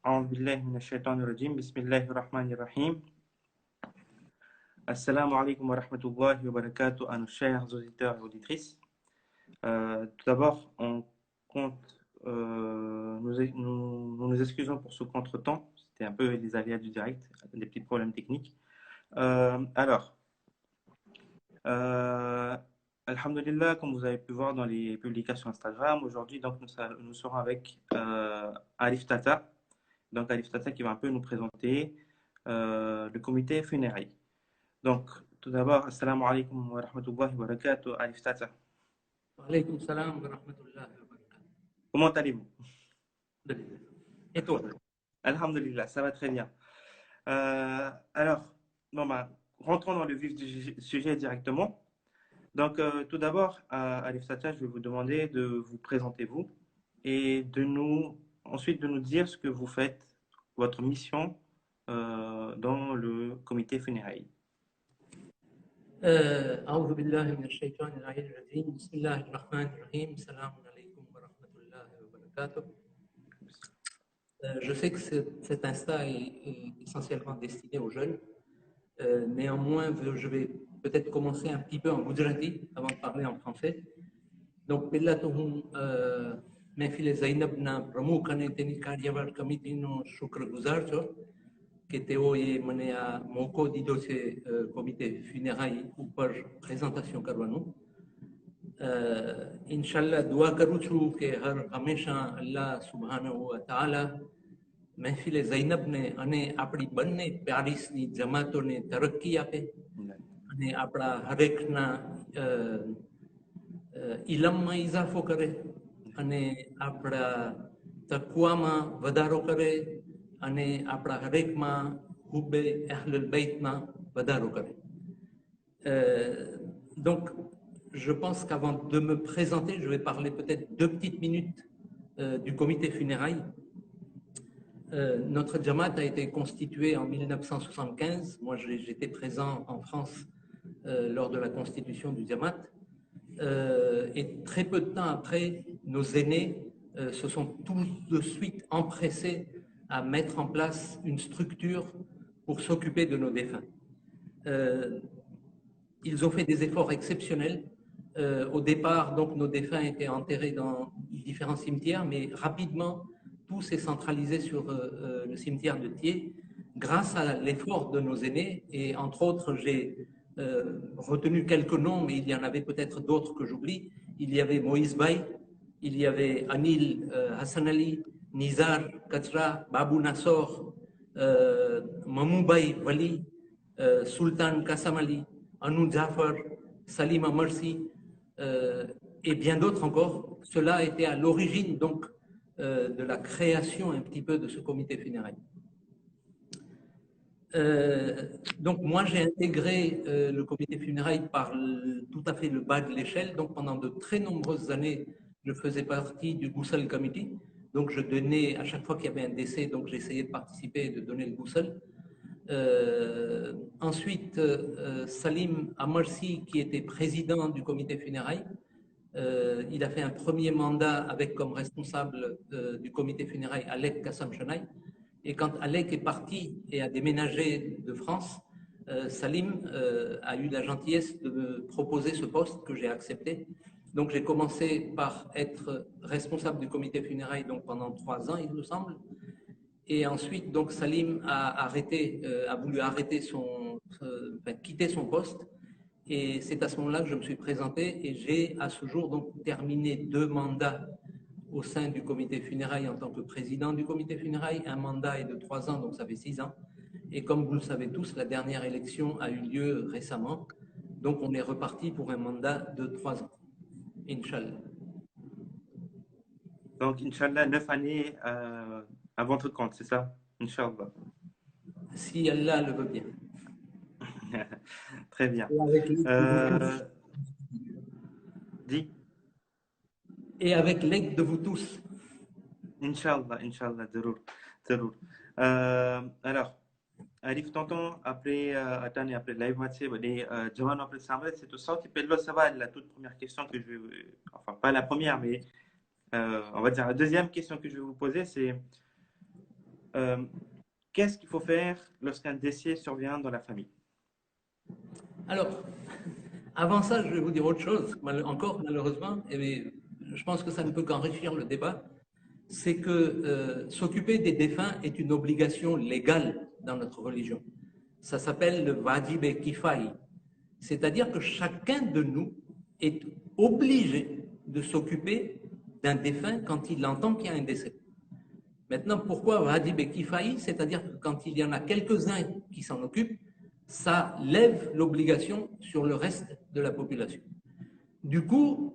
أعوذ بالله من الشيطان الرجيم بسم الله الرحمن الرحيم Assalamu alaikum wa rahmatullahi wa barakatuh à nos chers auditeurs et auditrices. Tout d'abord, on compte, nous excusons pour ce contretemps. C'était un peu les aléas du direct, des petits problèmes techniques. Alhamdulillah, comme vous avez pu voir dans les publications Instagram, aujourd'hui, donc, nous serons avec Arif Tata. Donc, Arif Tata qui va un peu nous présenter le comité funéraire. Donc, tout d'abord, assalamu alaikum wa rahmatullahi wa barakatuh, Arif Tata. Wa alaykum salam wa rahmatullahi wa barakatuh. Comment allez-vous? Et toi? Alhamdulillah, ça va très bien. Rentrons dans le vif du sujet directement. Donc, tout d'abord, Arif Tata, je vais vous demander de vous présenter vous et ensuite de nous dire ce que vous faites, votre mission dans le comité funéraire. أعوذ بالله من الشيطان الرجيم بسم الله الرحمن الرحيم السلام عليكم ورحمة الله وبركاته. Je sais que cet Insta est essentiellement destiné aux jeunes. Néanmoins, je vais peut-être commencer un petit peu en Gujarati avant de parler en français. Donc, Pellatuhum Mehfil Zainabna Pramukh અને તેની કાર્યવાહક કમિટીનો શુક્રગુજાર છું કે તેઓએ મને આ મોકો દીધો છે કોમિતે ફ્યુનેરાઈ ઉપર પ્રેઝન્ટેશન કરવાનું. ઇન્શાલ્લાહ દુઆ કરું છું કે હંમેશા અલ્લાહ સુબ્હાનહુ વ તઆલા મહેફિલે ઝૈનબને અને આપણી બંને પેરિસની જમાતોને તરક્કી આપે અને આપણા હરેકના ઇલમમાં ઇજાફો કરે અને આપણા તકવામાં વધારો કરે અને આપણા હરેકમાં હુબ્બે અહલુલ બૈતમાં વધારો કરે. Donc, je pense qu'avant de me présenter, je vais parler peut-être 2 petites minutes du comité funérailles. Notre Jamaat a été constitué en 1975. Moi, j'étais présent en France lors de la constitution du Jamaat. Et très peu de temps après, nos aînés se sont tout de suite empressés à mettre en place une structure pour s'occuper de nos défunts. Ils ont fait des efforts exceptionnels. Au départ, donc, nos défunts étaient enterrés dans différents cimetières, mais rapidement, tout s'est centralisé sur le cimetière de Thiers grâce à l'effort de nos aînés. Et entre autres, j'ai retenu quelques noms, mais il y en avait peut-être d'autres que j'oublie. Il y avait Moïse Baye, il y avait Anil Hassan Ali, Nizar Katra, Babou Nassor, Mamou Baye Wali, Sultan Qassam Ali, Anou Jafar, Salima Mersi et bien d'autres encore. Cela a été à l'origine donc de la création un petit peu de ce comité funéraire. Donc moi j'ai intégré le comité funéraire par tout à fait le bas de l'échelle. Donc pendant de très nombreuses années, je faisais partie du Ghusl Committee. Donc je donnais, à chaque fois qu'il y avait un décès, donc j'essayais de participer et de donner le Ghusl. Ensuite, Salim Amarsi, qui était président du comité funéraire, il a fait un premier mandat avec comme responsable du comité funéraire Alek Kassam Chanaï. Et quand Alek est parti et a déménagé de France, Salim a eu la gentillesse de me proposer ce poste que j'ai accepté. Donc j'ai commencé par être responsable du comité funéraire donc pendant 3 ans, il me semble. Et ensuite, donc Salim a voulu arrêter quitter son poste. Et c'est à ce moment-là que je me suis présenté et j'ai à ce jour donc terminé 2 mandats au sein du comité funéraire en tant que président du comité funéraire. Un mandat est de 3 ans, donc ça fait 6 ans. Et comme vous le savez tous, la dernière élection a eu lieu récemment. Donc on est reparti pour un mandat de 3 ans. Inch'Allah. Donc, Inch'Allah, 9 années à votre compte, c'est ça? Inch'Allah. Si Allah le veut bien. Très bien. Dis. Et avec l'aide de vous tous. Inch'Allah, Inch'Allah, Zerour. Alors, Arif, tonton, après Atani, après live match, Jaman après Samret, c'est tout ça qui peut le savoir. La toute première question que je vais, enfin, pas la première, mais on va dire la deuxième question que je vais vous poser, c'est Euh, Qu'est-ce qu'il faut faire lorsqu'un décès survient dans la famille? Alors, avant ça, je vais vous dire autre chose, encore malheureusement, et je pense que ça ne peut qu'enrichir le débat, c'est que s'occuper des défunts est une obligation légale dans notre religion. Ça s'appelle le wajib e kifai, c'est-à-dire que chacun de nous est obligé de s'occuper d'un défunt quand il entend qu'il y a un décès. Maintenant, pourquoi wajib e kifai? C'est-à-dire que quand il y en a quelques-uns qui s'en occupent, ça lève l'obligation sur le reste de la population. Du coup,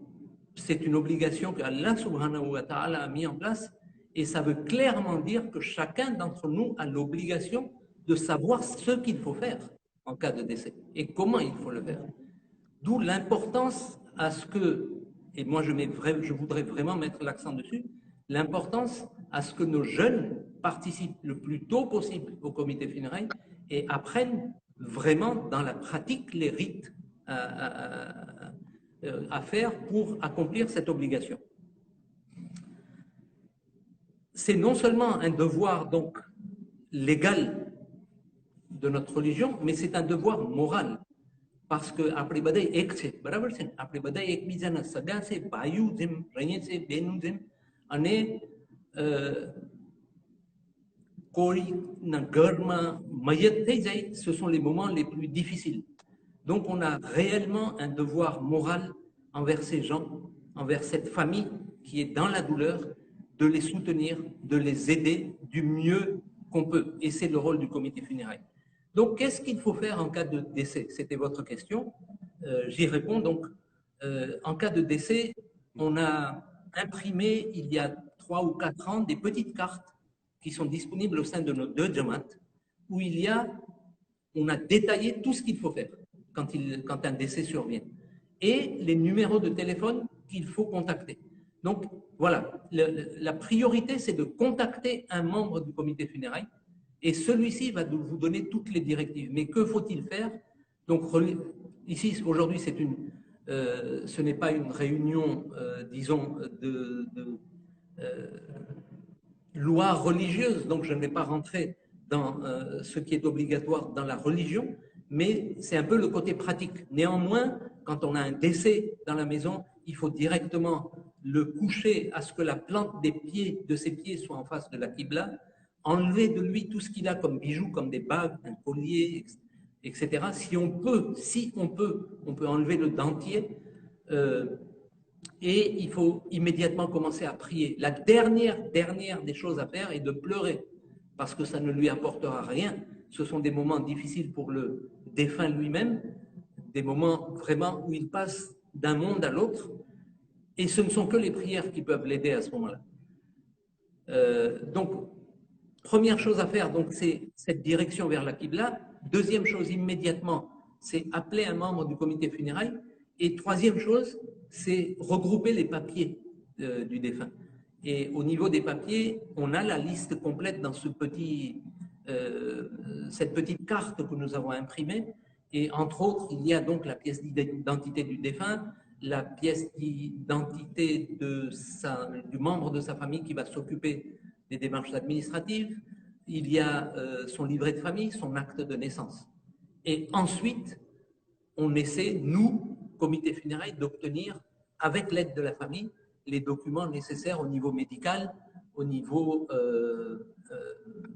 c'est une obligation que Allah subhanahu wa ta'ala a mis en place et ça veut clairement dire que chacun d'entre nous a l'obligation de savoir ce qu'il faut faire en cas de décès et comment il faut le faire. D'où l'importance à ce que, et moi je voudrais vraiment mettre l'accent dessus, l'importance à ce que nos jeunes participent le plus tôt possible au comité funéraire et apprennent vraiment dans la pratique les rites à faire pour accomplir cette obligation. C'est non seulement un devoir donc légal de notre religion, mais c'est un devoir moral. Parce que આપણે બધા એક છે બરાબર છે ને આપણે બધા એકબીજાના સગા છે ભાઈઓ જેમ રહીએ છે બેનું જેમ અને કોઈના ઘરમાં મયત થઈ જાય ce sont les moments les plus difficiles. Donc on a réellement un devoir moral envers ces gens, envers cette famille qui est dans la douleur, de les soutenir, de les aider du mieux qu'on peut. Et c'est le rôle du comité funéraire. Donc, qu'est-ce qu'il faut faire en cas de décès? C'était votre question. J'y réponds. Donc, en cas de décès, on a imprimé il y a 3 ou 4 ans des petites cartes qui sont disponibles au sein de nos 2 Jamaat, où on a détaillé tout ce qu'il faut faire quand un décès survient et les numéros de téléphone qu'il faut contacter. Donc, voilà, la priorité, c'est de contacter un membre du comité funéraire et celui-ci va vous donner toutes les directives. Mais que faut-il faire? Donc, ici, aujourd'hui, ce n'est pas une réunion, disons, de loi religieuse, donc je ne vais pas rentrer dans ce qui est obligatoire dans la religion, mais c'est un peu le côté pratique. Néanmoins, quand on a un décès dans la maison, il faut directement le coucher à ce que la plante de ses pieds soit en face de la Qibla, enlever de lui tout ce qu'il a comme bijoux, comme des bagues, un collier, etc. Si on peut enlever le dentier et il faut immédiatement commencer à prier. La dernière des choses à faire est de pleurer parce que ça ne lui apportera rien. Ce sont des moments difficiles pour le défunt lui-même, des moments vraiment où il passe d'un monde à l'autre et ce ne sont que les prières qui peuvent l'aider à ce moment-là. Donc, première chose à faire, donc, c'est cette direction vers la Qibla. Deuxième chose, immédiatement, c'est appeler un membre du comité funéraire. Et troisième chose, c'est regrouper les papiers du défunt. Et au niveau des papiers, on a la liste complète dans cette petite carte que nous avons imprimée. Et entre autres, il y a donc la pièce d'identité du défunt, la pièce d'identité du membre de sa famille qui va s'occuper des démarches administratives, il y a son livret de famille, son acte de naissance. Et ensuite, on essaie, nous, comité funéraire, d'obtenir, avec l'aide de la famille, les documents nécessaires au niveau médical, au niveau,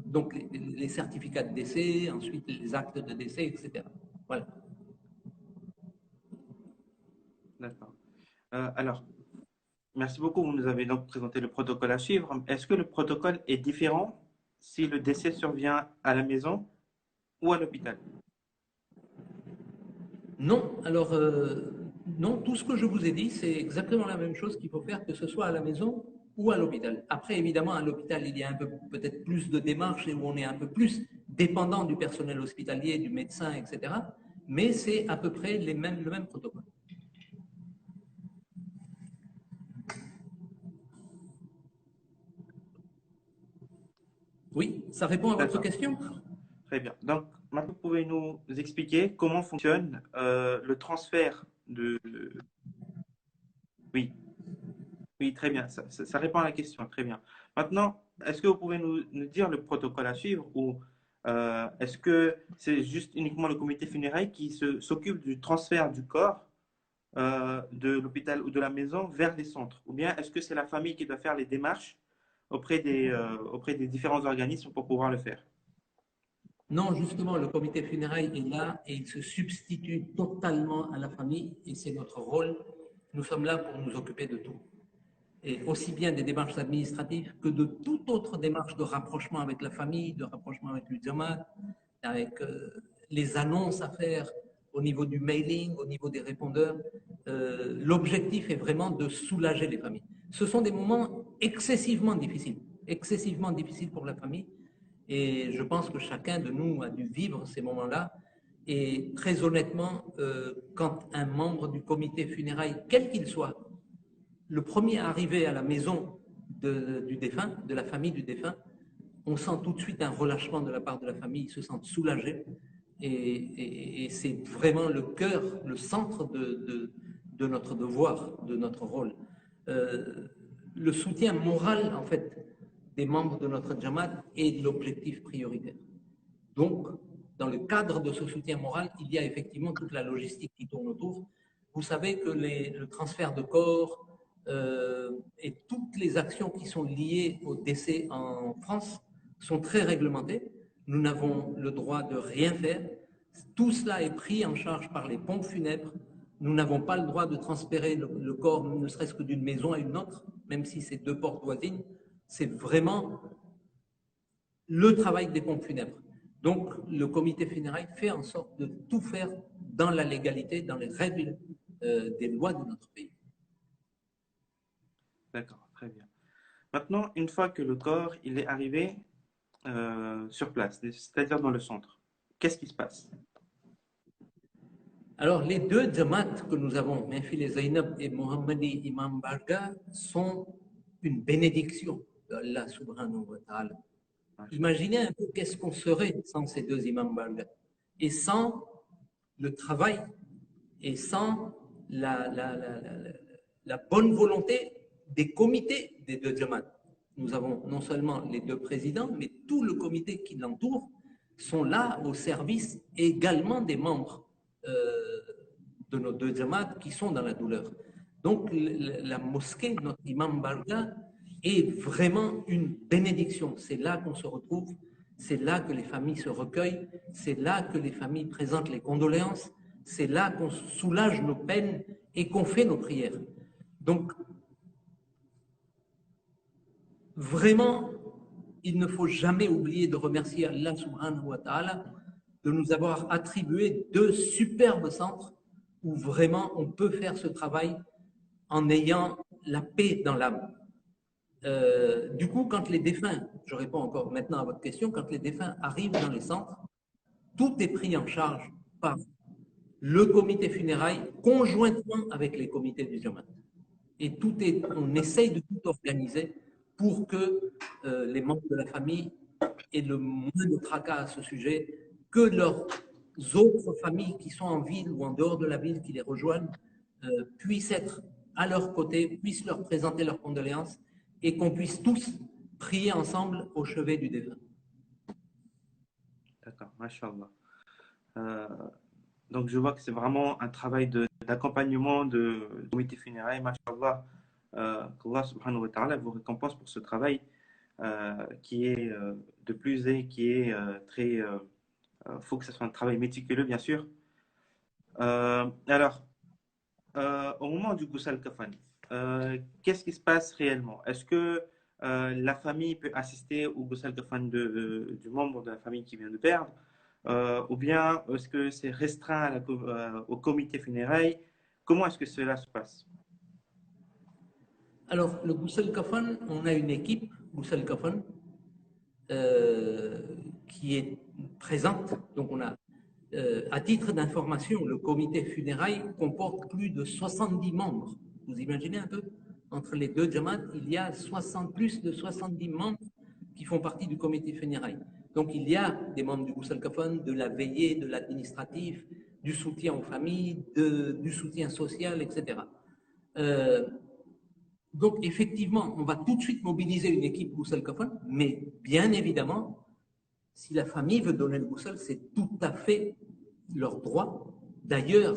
donc les certificats de décès, ensuite les actes de décès, etc. Voilà. D'accord. Alors, merci beaucoup. Vous nous avez donc présenté le protocole à suivre. Est-ce que le protocole est différent si le décès survient à la maison ou à l'hôpital? Non, alors non, tout ce que je vous ai dit, c'est exactement la même chose qu'il faut faire que ce soit à la maison ou à l'hôpital. Après, évidemment, à l'hôpital, il y a peut-être plus de démarches et où on est un peu plus dépendant du personnel hospitalier, du médecin, etc. Mais c'est à peu près le même protocole. Oui, ça répond à votre question? Très bien. Donc, maintenant, pouvez-nous expliquer comment fonctionne le transfert de... Oui. Oui, Oui, très bien. Ça répond à la question. Très bien. Maintenant, est-ce que vous pouvez nous dire le protocole à suivre ou est-ce que c'est juste uniquement le comité funéraire qui s'occupe du transfert du corps de l'hôpital ou de la maison vers les centres? Ou bien est-ce que c'est la famille qui doit faire les démarches auprès des différents organismes pour pouvoir le faire? Non, justement, le comité funéraire est là et il se substitue totalement à la famille et c'est notre rôle. Nous sommes là pour nous occuper de tout. Et aussi bien des démarches administratives que de toute autre démarche de rapprochement avec la famille, de rapprochement avec l'Ujamat, avec les annonces à faire au niveau du mailing, au niveau des répondeurs. L'objectif est vraiment de soulager les familles. Ce sont des moments excessivement difficiles pour la famille. Et je pense que chacun de nous a dû vivre ces moments-là. Et très honnêtement, quand un membre du comité funéraire, quel qu'il soit, le premier arrivé à la maison du défunt, de la famille du défunt, on sent tout de suite un relâchement de la part de la famille, ils se sentent soulagés. Et c'est vraiment le cœur, le centre de notre devoir, de notre rôle. Le soutien moral, en fait, des membres de notre Jamaat est l'objectif prioritaire. Donc, dans le cadre de ce soutien moral, il y a effectivement toute la logistique qui tourne autour. Vous savez que le transfert de corps et toutes les actions qui sont liées au décès en France sont très réglementées. Nous n'avons le droit de rien faire. Tout cela est pris en charge par les pompes funèbres. Nous n'avons pas le droit de transférer le corps, ne serait-ce que d'une maison à une autre, même si c'est deux portes voisines. C'est vraiment le travail des pompes funèbres. Donc, le comité funéraire fait en sorte de tout faire dans la légalité, dans les règles des lois de notre pays. D'accord, très bien. Maintenant, une fois que le corps il est arrivé sur place, c'est-à-dire dans le centre, qu'est-ce qui se passe? Alors, les deux Jamaat que nous avons, Mehfil Zainab et Mohammadi Imam Barga, sont une bénédiction d'Allah subhanahu wa ta'ala. Imaginez un peu qu'est-ce qu'on serait sans ces deux Imam Barga et sans le travail et sans la bonne volonté des comités des deux Jamaat. Nous avons non seulement les deux présidents, mais tout le comité qui l'entoure sont là au service également des membres de nos deux Jamaat qui sont dans la douleur. Donc la mosquée, notre imam Barga, est vraiment une bénédiction. C'est là qu'on se retrouve, c'est là que les familles se recueillent, c'est là que les familles présentent les condoléances, c'est là qu'on soulage nos peines et qu'on fait nos prières. Donc, vraiment, il ne faut jamais oublier de remercier Allah subhanahu wa ta'ala de nous avoir attribué deux superbes centres où vraiment on peut faire ce travail en ayant la paix dans l'âme. Du coup, quand les défunts, je réponds encore maintenant à votre question, quand les défunts arrivent dans les centres, tout est pris en charge par le comité funéraire conjointement avec les comités du Jamaat. Et on essaye de tout organiser pour que les membres de la famille aient le moins de tracas à ce sujet, que leurs autres familles qui sont en ville ou en dehors de la ville, qui les rejoignent, puissent être à leur côté, puissent leur présenter leurs condoléances et qu'on puisse tous prier ensemble au chevet du défunt. D'accord, mashallah. Donc, je vois que c'est vraiment un travail d'accompagnement de comité funéraire, mashallah. Qu'Allah subhanahu wa ta'ala vous récompense pour ce travail qui est de plus et qui est très. Faut que ce soit un travail méticuleux, bien sûr. Alors, au moment du Ghusl Kafan, qu'est-ce qui se passe réellement? Est-ce que la famille peut assister au Ghusl Kafan du membre de la famille qui vient de perdre? Ou bien est-ce que c'est restreint au comité funéraire? Comment est-ce que cela se passe? Alors, le Ghusl Kafan, on a une équipe Ghusl Kafan qui est présente. Donc, on a, à titre d'information, le comité funéraire comporte plus de 70 membres. Vous imaginez un peu? Entre les deux Jamaat, il y a plus de 70 membres qui font partie du comité funéraire. Donc, il y a des membres du Ghusl Kafan, de la veillée, de l'administratif, du soutien aux familles, du soutien social, etc. Donc, effectivement, on va tout de suite mobiliser une équipe Ghusl Kafan, mais bien évidemment, si la famille veut donner le Ghusl, c'est tout à fait leur droit. D'ailleurs,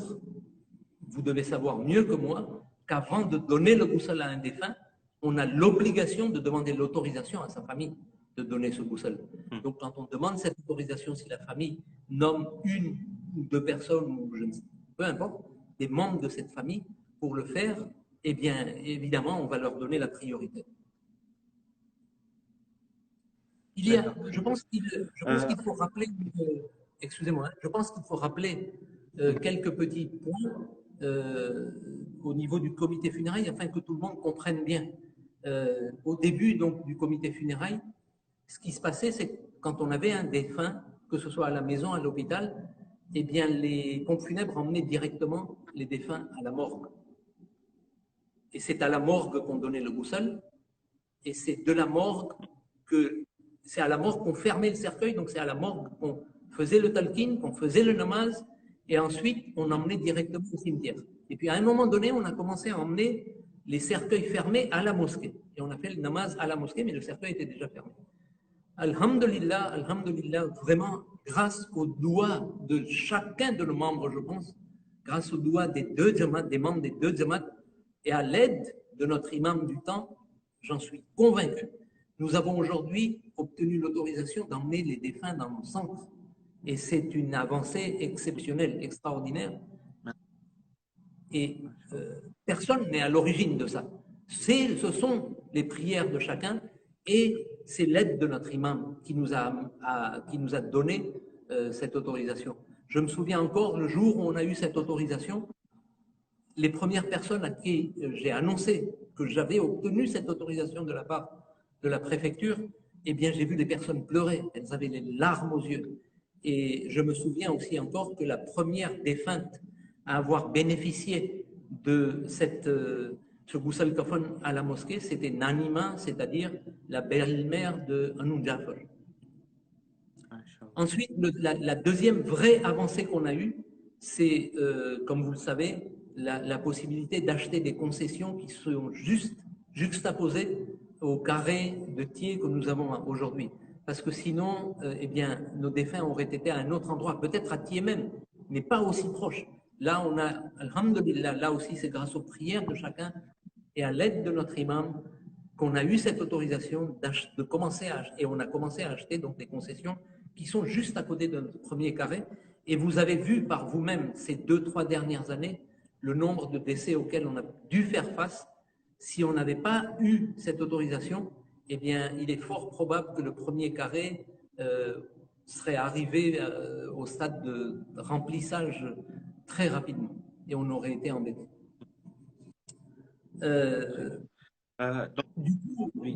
vous devez savoir mieux que moi qu'avant de donner le Ghusl à un défunt, on a l'obligation de demander l'autorisation à sa famille de donner ce Ghusl. Donc, quand on demande cette autorisation, si la famille nomme une ou deux personnes, ou je ne sais, peu importe, des membres de cette famille pour le faire, eh bien, évidemment, on va leur donner la priorité. Je pense qu'il faut rappeler, excusez-moi, je pense qu'il faut rappeler quelques petits points au niveau du comité funéraire afin que tout le monde comprenne bien. Au début donc du comité funéraire, ce qui se passait, c'est que quand on avait un défunt, que ce soit à la maison, à l'hôpital, eh bien les pompes funèbres emmenaient directement les défunts à la morgue. Et c'est à la morgue qu'on donnait le Ghusl, et c'est de la morgue c'est à la morgue qu'on fermait le cercueil, donc c'est à la morgue qu'on faisait le talqin, qu'on faisait le namaz, et ensuite on emmenait directement au cimetière. Et puis à un moment donné, on a commencé à emmener les cercueils fermés à la mosquée. Et on a fait le namaz à la mosquée, mais le cercueil était déjà fermé. Alhamdulillah, alhamdulillah, vraiment, grâce aux doigts de chacun de nos membres, je pense, grâce aux doigts des membres des deux Jamaat, et à l'aide de notre imam du temps, j'en suis convaincu. Nous avons aujourd'hui obtenu l'autorisation d'emmener les défunts dans nos centres. Et c'est une avancée exceptionnelle, extraordinaire. Et personne n'est à l'origine de ça. Ce sont les prières de chacun et c'est l'aide de notre imam qui nous a donné cette autorisation. Je me souviens encore, le jour où on a eu cette autorisation, les premières personnes à qui j'ai annoncé que j'avais obtenu cette autorisation de la part de la préfecture, eh bien, j'ai vu des personnes pleurer. Elles avaient les larmes aux yeux. Et je me souviens aussi encore que la première défunte à avoir bénéficié de ce Ghusl Kafan à la mosquée, c'était Nanima, c'est-à-dire la belle-mère de Anoun Jafar. Ensuite, la deuxième vraie avancée qu'on a eue, c'est, comme vous le savez, la possibilité d'acheter des concessions qui sont juste juxtaposées au carré de Thiers que nous avons aujourd'hui. Parce que sinon, eh bien, nos défunts auraient été à un autre endroit, peut-être à Thiers même, mais pas aussi proche. Là, on a, alhamdulillah, là aussi, c'est grâce aux prières de chacun et à l'aide de notre imam qu'on a eu cette autorisation de commencer à acheter, et on a commencé à acheter donc des concessions qui sont juste à côté de notre premier carré. Et vous avez vu par vous-même ces 2-3 dernières années le nombre de décès auxquels on a dû faire face. Si on n'avait pas eu cette autorisation, eh bien, il est fort probable que le premier carré serait arrivé au stade de remplissage très rapidement et on aurait été embêté.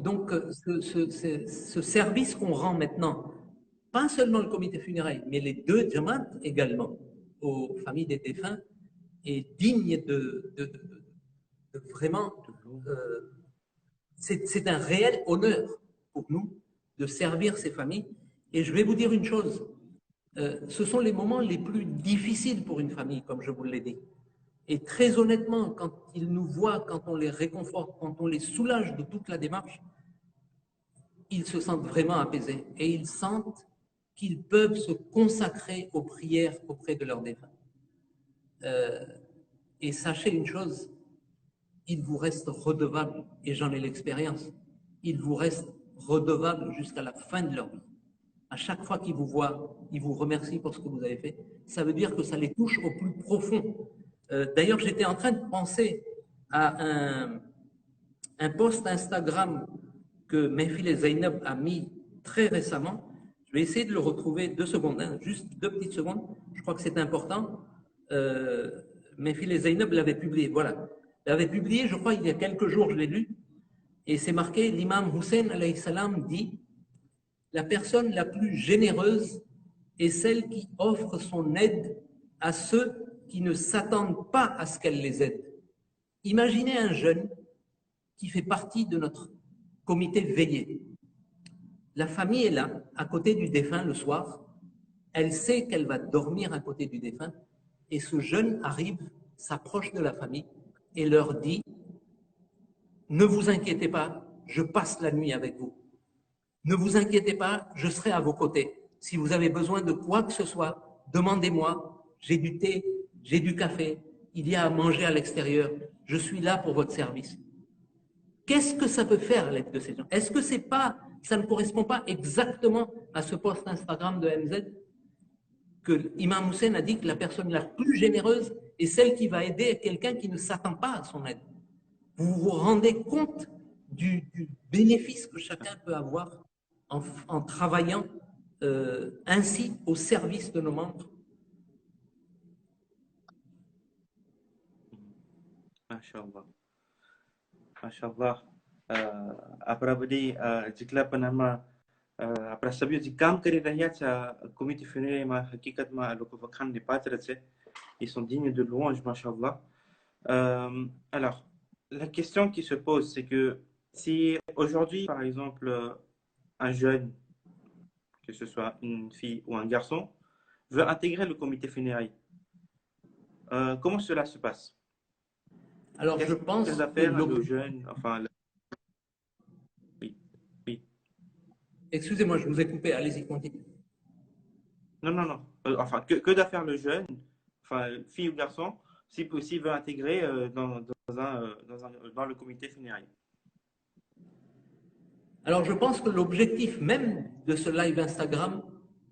Donc, ce service qu'on rend maintenant, pas seulement le comité funéraire, mais les deux Jamaat également, aux familles des défunts, est digne de vraiment. C'est un réel honneur pour nous de servir ces familles. Et je vais vous dire une chose, ce sont les moments les plus difficiles pour une famille, comme je vous l'ai dit. Et très honnêtement, quand ils nous voient, quand on les réconforte, quand on les soulage de toute la démarche, ils se sentent vraiment apaisés et ils sentent qu'ils peuvent se consacrer aux prières auprès de leurs défunts. Et sachez une chose, il vous reste redevable, et j'en ai l'expérience, il vous reste redevable jusqu'à la fin de leur vie. À chaque fois qu'ils vous voient, ils vous remercient pour ce que vous avez fait. Ça veut dire que ça les touche au plus profond. D'ailleurs, j'étais en train de penser à un post Instagram que Mehfil Zainab a mis très récemment. Je vais essayer de le retrouver 2 secondes, hein, juste 2 petites secondes. Je crois que c'est important. Mehfil Zainab l'avait publié, voilà. L'avait publié, je crois, il y a quelques jours, je l'ai lu, et c'est marqué, l'imam Hussein alayhi salam dit, la personne la plus généreuse est celle qui offre son aide à ceux qui ne s'attendent pas à ce qu'elle les aide. Imaginez un jeune qui fait partie de notre comité veillé. La famille est là, à côté du défunt le soir. Elle sait qu'elle va dormir à côté du défunt. Et ce jeune arrive, s'approche de la famille et leur dit « ne vous inquiétez pas, je passe la nuit avec vous. Ne vous inquiétez pas, je serai à vos côtés. Si vous avez besoin de quoi que ce soit, demandez-moi. J'ai du thé, j'ai du café, il y a à manger à l'extérieur. Je suis là pour votre service. Qu'est-ce que ça peut faire l'aide de ces gens? Est-ce que ça ne correspond pas exactement à ce post Instagram de MZ que Imam Hussein a dit que la personne la plus généreuse est celle qui va aider quelqu'un qui ne s'attend pas à son aide. Vous vous rendez compte du bénéfice que chacun peut avoir en travaillant ainsi au service de nos membres? Masya Allah. Apa budi jika penama apa sabio jikam kari rahyat sa comité funéraire ma hakikat ma lokovakan des patriotes, ils sont dignes de louange, mashallah. Alors, la question qui se pose, c'est que si aujourd'hui, par exemple, un jeune, que ce soit une fille ou un garçon, veut intégrer le comité funéraire, comment cela se passe? Alors, je pense que le jeune, enfin, oui, oui. Excusez-moi, je vous ai coupé, allez-y, continuez. Non. Enfin, que doit faire le jeune, enfin, fille ou garçon, si possible, veut intégrer dans le comité funéraire? Alors, je pense que l'objectif même de ce live Instagram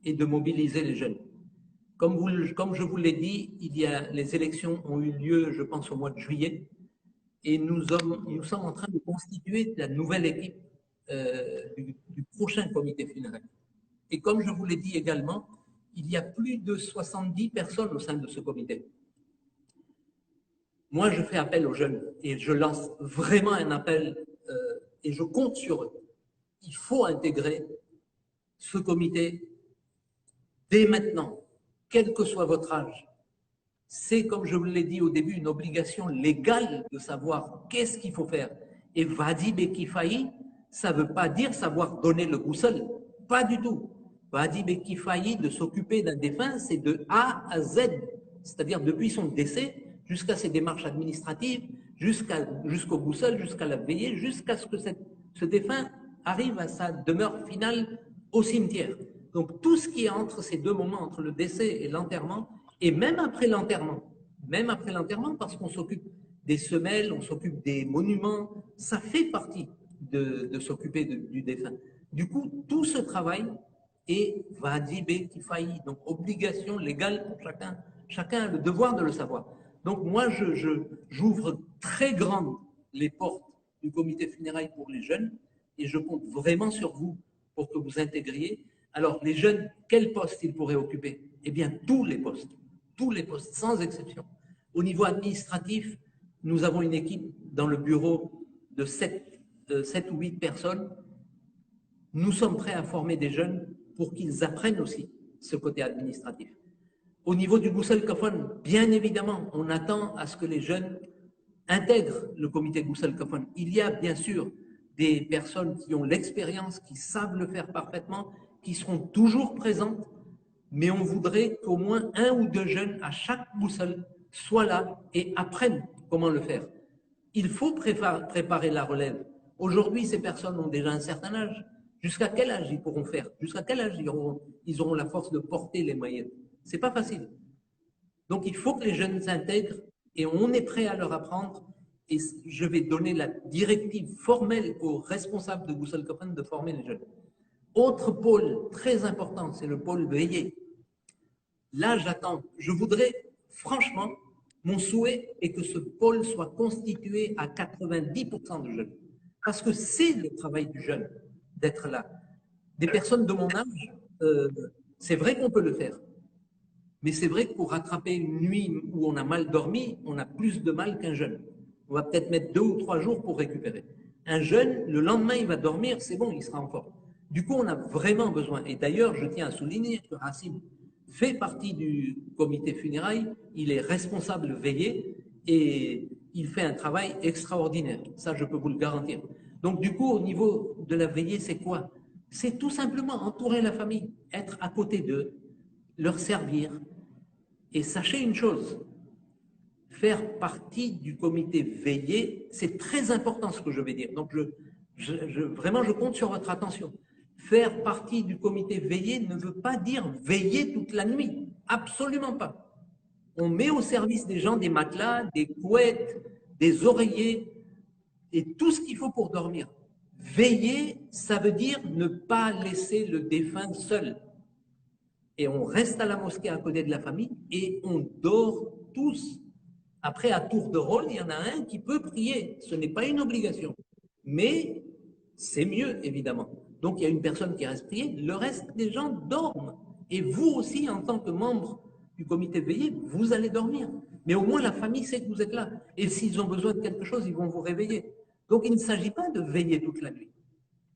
est de mobiliser les jeunes. Comme je vous l'ai dit, les élections ont eu lieu, je pense, au mois de juillet, et nous sommes en train de constituer la nouvelle équipe du prochain comité funéraire. Et comme je vous l'ai dit également, il y a plus de 70 personnes au sein de ce comité. Moi, je fais appel aux jeunes et je lance vraiment un appel et je compte sur eux. Il faut intégrer ce comité dès maintenant, quel que soit votre âge. C'est, comme je vous l'ai dit au début, une obligation légale de savoir qu'est-ce qu'il faut faire. Et Wadi Bekifaï, ça ne veut pas dire savoir donner le ghusl, pas du tout. Wadi Bekifaï, de s'occuper d'un défunt, c'est de A à Z, c'est-à-dire depuis son décès jusqu'à ses démarches administratives, jusqu'au ghusl, jusqu'à la veillée, jusqu'à ce que ce défunt arrive à sa demeure finale au cimetière. Donc tout ce qui est entre ces deux moments, entre le décès et l'enterrement, et même après l'enterrement, parce qu'on s'occupe des semelles, on s'occupe des monuments, ça fait partie de s'occuper du défunt. Du coup, tout ce travail est vadibé kifaï, donc obligation légale pour chacun. Chacun a le devoir de le savoir. Donc moi, j'ouvre très grandes les portes du comité funéraire pour les jeunes et je compte vraiment sur vous pour que vous intégriez. Alors, les jeunes, quel poste ils pourraient occuper? Eh bien, tous les postes, sans exception. Au niveau administratif, nous avons une équipe dans le bureau de 7 ou 8 personnes. Nous sommes prêts à former des jeunes pour qu'ils apprennent aussi ce côté administratif. Au niveau du Ghusl Kafan, bien évidemment, on attend à ce que les jeunes intègrent le comité Ghusl Kafan. Il y a bien sûr des personnes qui ont l'expérience, qui savent le faire parfaitement, qui seront toujours présentes, mais on voudrait qu'au moins 1 ou 2 jeunes à chaque Ghusl soient là et apprennent comment le faire. Il faut préparer la relève. Aujourd'hui, ces personnes ont déjà un certain âge. Jusqu'à quel âge ils pourront faire? Jusqu'à quel âge ils auront la force de porter les maillettes? C'est pas facile. Donc, il faut que les jeunes s'intègrent et on est prêt à leur apprendre. Et je vais donner la directive formelle aux responsables de Ghusl Kafan de former les jeunes. Autre pôle très important, c'est le pôle veillé. Là, j'attends. Je voudrais, franchement, mon souhait est que ce pôle soit constitué à 90% de jeunes. Parce que c'est le travail du jeune d'être là. Des personnes de mon âge, c'est vrai qu'on peut le faire. Mais c'est vrai que pour rattraper une nuit où on a mal dormi, on a plus de mal qu'un jeune. On va peut-être mettre 2 ou 3 jours pour récupérer. Un jeune, le lendemain, il va dormir, c'est bon, il sera en forme. Du coup, on a vraiment besoin. Et d'ailleurs, je tiens à souligner que Hassim fait partie du comité funérailles, il est responsable veillé et il fait un travail extraordinaire. Ça, je peux vous le garantir. Donc, du coup, au niveau de la veillée, c'est quoi? C'est tout simplement entourer la famille, être à côté d'eux, leur servir. Et sachez une chose, faire partie du comité veillé, c'est très important ce que je vais dire. Donc, vraiment, je compte sur votre attention. Faire partie du comité veillé ne veut pas dire veiller toute la nuit. Absolument pas. On met au service des gens des matelas, des couettes, des oreillers et tout ce qu'il faut pour dormir. Veiller, ça veut dire ne pas laisser le défunt seul. Et on reste à la mosquée à côté de la famille et on dort tous. Après, à tour de rôle, il y en a un qui peut prier. Ce n'est pas une obligation. Mais c'est mieux, évidemment. Donc, il y a une personne qui reste prier. Le reste des gens dorment. Et vous aussi, en tant que membre du comité veillé, vous allez dormir. Mais au moins, la famille sait que vous êtes là. Et s'ils ont besoin de quelque chose, ils vont vous réveiller. Donc, il ne s'agit pas de veiller toute la nuit.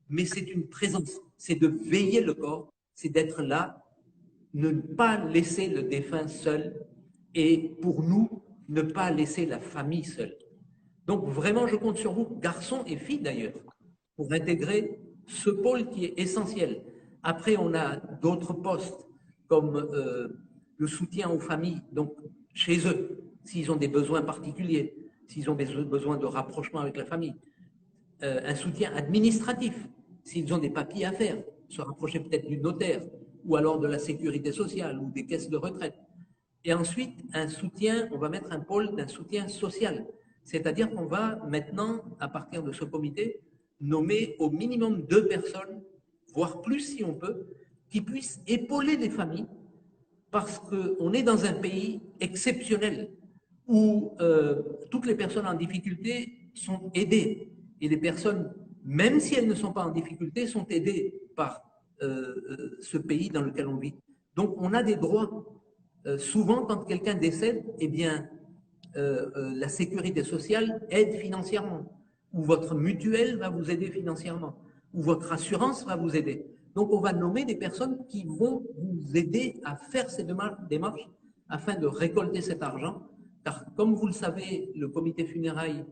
Mais c'est une présence. C'est de veiller le corps. C'est d'être là. Ne pas laisser le défunt seul. Et pour nous, ne pas laisser la famille seule. Donc vraiment, je compte sur vous, garçons et filles d'ailleurs, pour intégrer ce pôle qui est essentiel. Après, on a d'autres postes comme le soutien aux familles, donc chez eux, s'ils ont des besoins particuliers, s'ils ont besoin de rapprochement avec la famille. Un soutien administratif, s'ils ont des papiers à faire, se rapprocher peut-être du notaire, ou alors de la sécurité sociale, ou des caisses de retraite. Et ensuite, un soutien, on va mettre un pôle d'un soutien social. C'est-à-dire qu'on va maintenant, à partir de ce comité, nommer au minimum 2 personnes, voire plus si on peut, qui puissent épauler les familles, parce qu'on est dans un pays exceptionnel où toutes les personnes en difficulté sont aidées. Et les personnes, même si elles ne sont pas en difficulté, sont aidées par ce pays dans lequel on vit. Donc, on a des droits. Souvent, quand quelqu'un décède, eh bien, la sécurité sociale aide financièrement, ou votre mutuelle va vous aider financièrement, ou votre assurance va vous aider. Donc, on va nommer des personnes qui vont vous aider à faire ces démarches afin de récolter cet argent. Car, comme vous le savez, le comité funérailles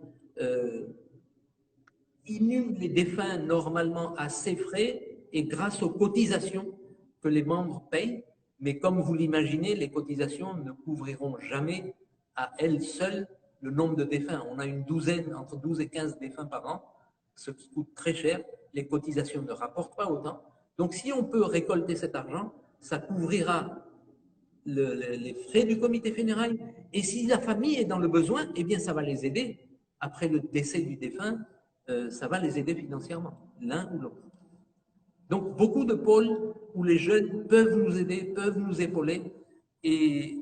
inhume les défunts normalement à ses frais et grâce aux cotisations que les membres payent. Mais comme vous l'imaginez, les cotisations ne couvriront jamais à elles seules le nombre de défunts. On a une douzaine, entre 12 et 15 défunts par an, ce qui coûte très cher. Les cotisations ne rapportent pas autant. Donc, si on peut récolter cet argent, ça couvrira les frais du comité funérailles. Et si la famille est dans le besoin, eh bien, ça va les aider. Après le décès du défunt, ça va les aider financièrement, l'un ou l'autre. Donc, beaucoup de pôles où les jeunes peuvent nous aider, peuvent nous épauler. Et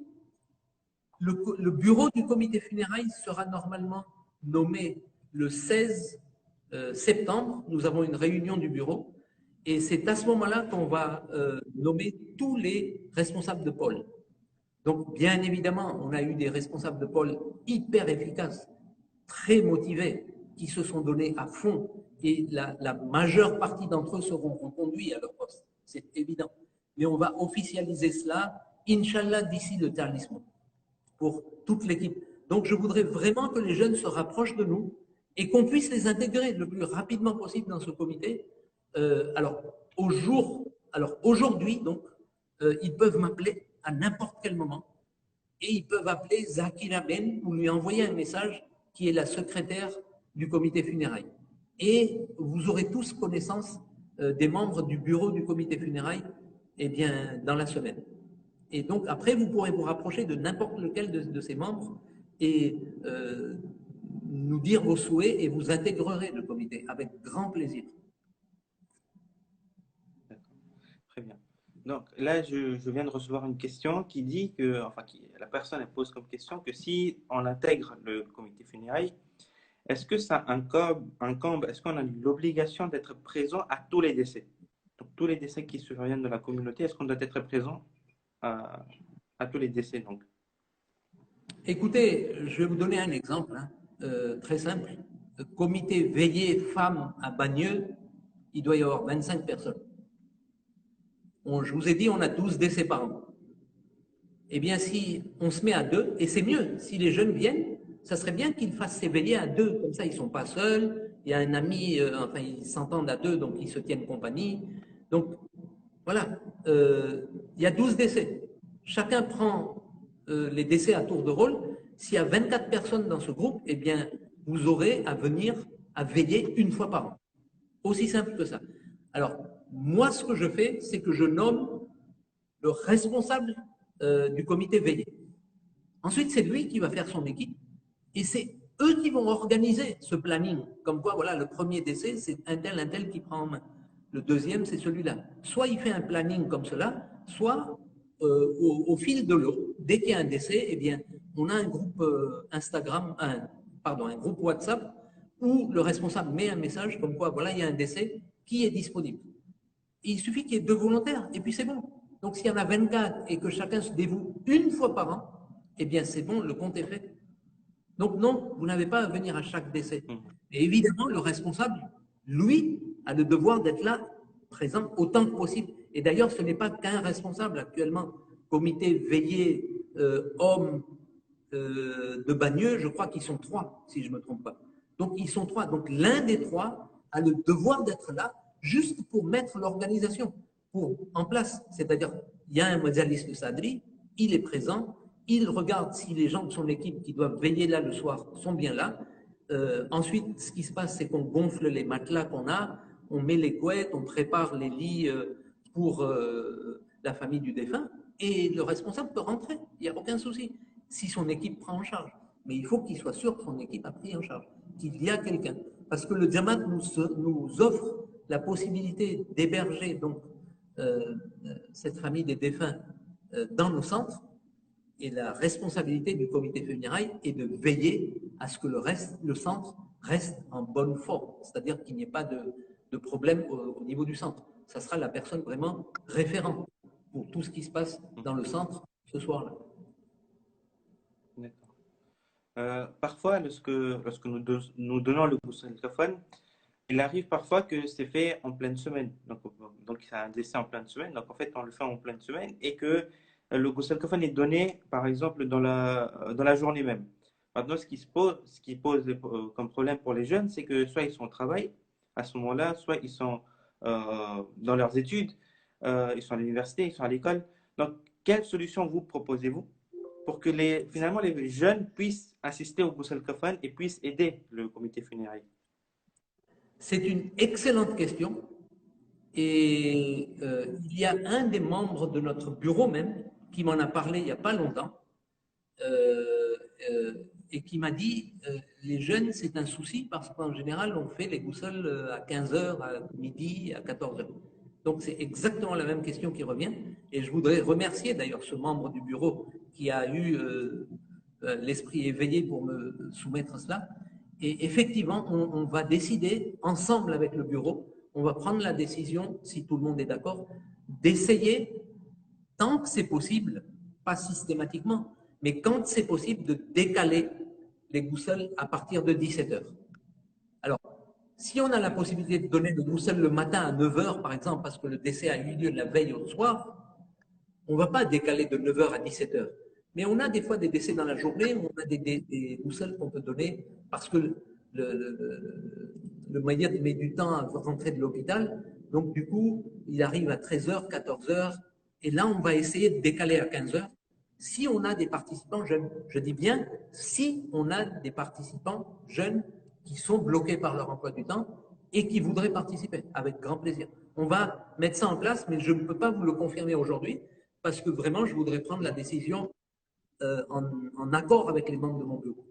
le bureau du comité funérailles sera normalement nommé le 16 septembre. Nous avons une réunion du bureau. Et c'est à ce moment-là qu'on va nommer tous les responsables de pôle. Donc, bien évidemment, on a eu des responsables de pôle hyper efficaces, très motivés, qui se sont donnés à fond. Et la majeure partie d'entre eux seront reconduits à leur poste. C'est évident. Mais on va officialiser cela, Inch'Allah, d'ici le talisman, pour toute l'équipe. Donc, je voudrais vraiment que les jeunes se rapprochent de nous et qu'on puisse les intégrer le plus rapidement possible dans ce comité. Alors, aujourd'hui, donc, ils peuvent m'appeler à n'importe quel moment et ils peuvent appeler Zakira Ben ou lui envoyer un message qui est la secrétaire du comité funérailles. Et vous aurez tous connaissance des membres du bureau du comité funérailles eh bien, dans la semaine. Et donc, après, vous pourrez vous rapprocher de n'importe lequel de ces membres et nous dire vos souhaits et vous intégrerez le comité avec grand plaisir. Très bien. Donc là, je viens de recevoir une question qui dit que, enfin, la personne elle pose comme question que si on intègre le comité funérailles, est-ce que ça incombe, est-ce qu'on a l'obligation d'être présent à tous les décès? Donc tous les décès qui surviennent de la communauté, est-ce qu'on doit être présent à tous les décès donc? Écoutez, je vais vous donner un exemple très simple. Le comité veillé femmes à Bagneux, il doit y avoir 25 personnes. Je vous ai dit, on a 12 décès par an. Eh bien, si on se met à 2, et c'est mieux, si les jeunes viennent, ça serait bien qu'ils fassent ces veillées à 2, comme ça ils ne sont pas seuls, il y a un ami, enfin ils s'entendent à 2, donc ils se tiennent compagnie. Donc voilà, il y a 12 décès. Chacun prend les décès à tour de rôle. S'il y a 24 personnes dans ce groupe, eh bien, vous aurez à venir à veiller une fois par an. Aussi simple que ça. Alors, moi, ce que je fais, c'est que je nomme le responsable du comité veillé. Ensuite, c'est lui qui va faire son équipe et c'est eux qui vont organiser ce planning. Comme quoi, voilà, le premier décès, c'est un tel qui prend en main. Le deuxième, c'est celui-là. Soit il fait un planning comme cela, soit au fil de l'eau, dès qu'il y a un décès, eh bien, on a un groupe Instagram, un groupe WhatsApp où le responsable met un message comme quoi, voilà, il y a un décès qui est disponible. Il suffit qu'il y ait 2 volontaires et puis c'est bon. Donc s'il y en a 24 et que chacun se dévoue une fois par an, eh bien c'est bon, le compte est fait. Donc non, vous n'avez pas à venir à chaque décès. Et évidemment, le responsable, lui, a le devoir d'être là, présent autant que possible. Et d'ailleurs, ce n'est pas qu'un responsable actuellement. Comité veillé homme de Bagneux, je crois qu'ils sont 3, si je ne me trompe pas. Donc ils sont 3. Donc l'un des 3 a le devoir d'être là juste pour mettre l'organisation en place. C'est-à-dire, il y a un Majalis de Sadri, il est présent, il regarde si les gens de son équipe qui doivent veiller là le soir sont bien là. Ensuite, ce qui se passe, c'est qu'on gonfle les matelas qu'on a, on met les couettes, on prépare les lits pour la famille du défunt, et le responsable peut rentrer, il n'y a aucun souci, si son équipe prend en charge. Mais il faut qu'il soit sûr que son équipe a pris en charge, qu'il y a quelqu'un. Parce que le Jamaat nous offre la possibilité d'héberger donc cette famille des défunts dans nos centres, et la responsabilité du comité funéraire est de veiller à ce que le centre reste en bonne forme, c'est-à-dire qu'il n'y ait pas de problème au niveau du centre. Ça sera la personne vraiment référente pour tout ce qui se passe dans le centre ce soir-là. D'accord. Parfois, lorsque nous donnons le ghusl kafan, il arrive parfois que c'est fait en pleine semaine. Donc c'est un décès en pleine semaine. Donc en fait, on le fait en pleine semaine et que le ghusl kafan est donné, par exemple, dans la journée même. Maintenant, ce qui pose comme problème pour les jeunes, c'est que soit ils sont au travail à ce moment-là, soit ils sont dans leurs études, ils sont à l'université, ils sont à l'école. Donc, quelle solution vous proposez-vous pour que finalement les jeunes puissent assister au ghusl kafan et puissent aider le comité funéraire? C'est une excellente question. Et il y a un des membres de notre bureau même qui m'en a parlé il n'y a pas longtemps euh, euh, et qui m'a dit les jeunes, c'est un souci parce qu'en général, on fait les ghusls à 15 heures, à midi, à 14 heures. Donc, c'est exactement la même question qui revient. Et je voudrais remercier d'ailleurs ce membre du bureau qui a eu l'esprit éveillé pour me soumettre cela. Et effectivement, on va décider ensemble avec le bureau, on va prendre la décision, si tout le monde est d'accord, d'essayer, tant que c'est possible, pas systématiquement, mais quand c'est possible, de décaler les ghusls à partir de 17 heures. Alors, si on a la possibilité de donner le ghusl le matin à 9 heures, par exemple, parce que le décès a eu lieu la veille au soir, on ne va pas décaler de 9 heures à 17 heures. Mais on a des fois des décès dans la journée, on a des ghusls qu'on peut donner parce que le maillot met du temps à rentrer de l'hôpital. Donc, du coup, il arrive à 13 heures, 14 heures. Et là, on va essayer de décaler à 15 heures. Si on a des participants jeunes, je dis bien, si on a des participants jeunes qui sont bloqués par leur emploi du temps et qui voudraient participer, avec grand plaisir. On va mettre ça en place, mais je ne peux pas vous le confirmer aujourd'hui parce que vraiment, je voudrais prendre la décision en accord avec les membres de mon bureau.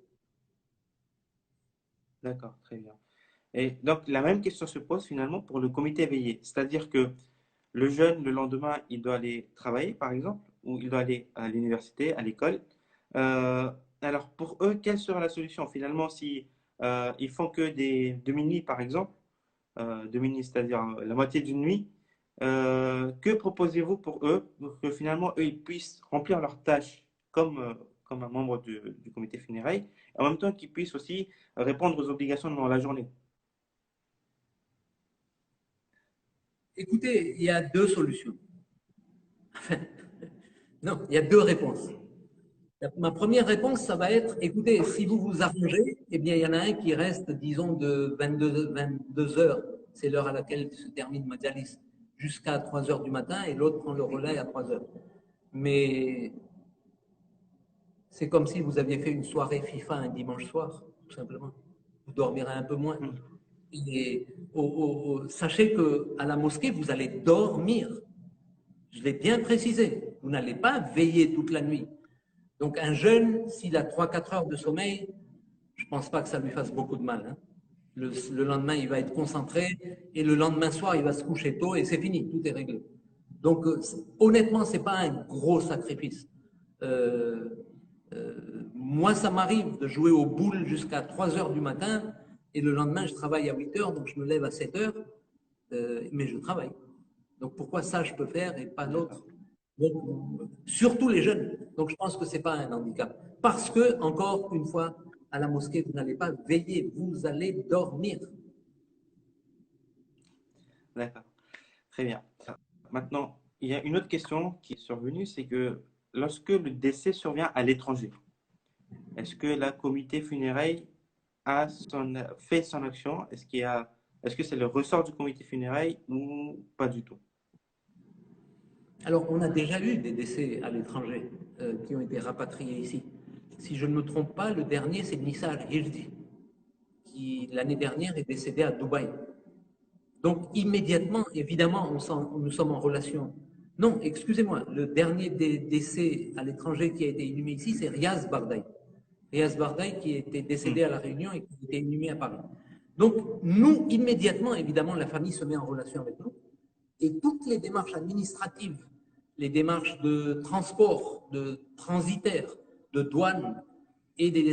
D'accord, très bien. Et donc, la même question se pose finalement pour le comité veillé. C'est-à-dire que le jeune, le lendemain, il doit aller travailler, par exemple, ou il doit aller à l'université, à l'école. Euh, alors, pour eux, quelle sera la solution finalement si ils font que des demi-nuits, par exemple, demi-nuits, c'est-à-dire la moitié d'une nuit, que proposez-vous pour eux, pour que finalement, eux, ils puissent remplir leurs tâches comme un membre du comité funéraire, et en même temps qu'ils puissent aussi répondre aux obligations dans la journée? Écoutez, il y a 2 solutions. Non, il y a 2 réponses. Ma première réponse, ça va être, écoutez, si vous vous arrangez, eh bien, il y en a un qui reste, disons, de 22 heures, c'est l'heure à laquelle se termine Majalis, jusqu'à 3 heures du matin, et l'autre prend le relais à 3 heures. Mais C'est comme si vous aviez fait une soirée FIFA un dimanche soir, tout simplement. Vous dormirez un peu moins. Et sachez qu'à la mosquée, vous allez dormir. Je l'ai bien précisé. Vous n'allez pas veiller toute la nuit. Donc un jeune, s'il a 3-4 heures de sommeil, je ne pense pas que ça lui fasse beaucoup de mal. Hein. Le lendemain, il va être concentré et le lendemain soir, il va se coucher tôt et c'est fini, tout est réglé. Donc honnêtement, ce n'est pas un gros sacrifice. Moi, ça m'arrive de jouer aux boules jusqu'à 3 heures du matin et le lendemain, je travaille à 8 heures, donc je me lève à 7 heures, mais je travaille. Donc pourquoi ça, je peux faire et pas l'autre? Surtout les jeunes. Donc je pense que ce n'est pas un handicap. Parce que, encore une fois, à la mosquée, vous n'allez pas veiller, vous allez dormir. D'accord, très bien. Maintenant, il y a une autre question qui est survenue, c'est que lorsque le décès survient à l'étranger, est-ce que la comité funéraire fait son action? Est-ce que c'est le ressort du comité funéraire ou pas du tout? Alors, on a déjà eu des décès à l'étranger qui ont été rapatriés ici. Si je ne me trompe pas, le dernier, c'est Nissa Al-Hirdi, qui l'année dernière est décédé à Dubaï. Donc, immédiatement, évidemment, nous sommes en relation. Non, excusez-moi, le dernier décès à l'étranger qui a été inhumé ici, c'est Riaz Bardaï. Riaz Bardaï qui était décédé à La Réunion et qui a été inhumé à Paris. Donc, nous, immédiatement, évidemment, la famille se met en relation avec nous. Et toutes les démarches administratives, les démarches de transport, de transitaire, de douane et des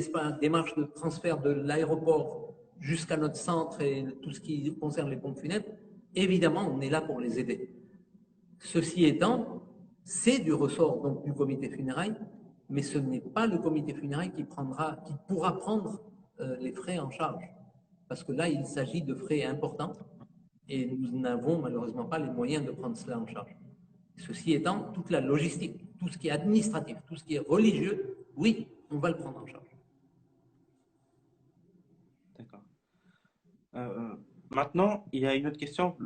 démarches de transfert de l'aéroport jusqu'à notre centre et tout ce qui concerne les pompes funèbres, évidemment, on est là pour les aider. Ceci étant, c'est du ressort donc, du comité funéraire, mais ce n'est pas le comité funéraire qui pourra prendre les frais en charge. Parce que là, il s'agit de frais importants et nous n'avons malheureusement pas les moyens de prendre cela en charge. Ceci étant, toute la logistique, tout ce qui est administratif, tout ce qui est religieux, oui, on va le prendre en charge. D'accord. Maintenant, il y a une autre question.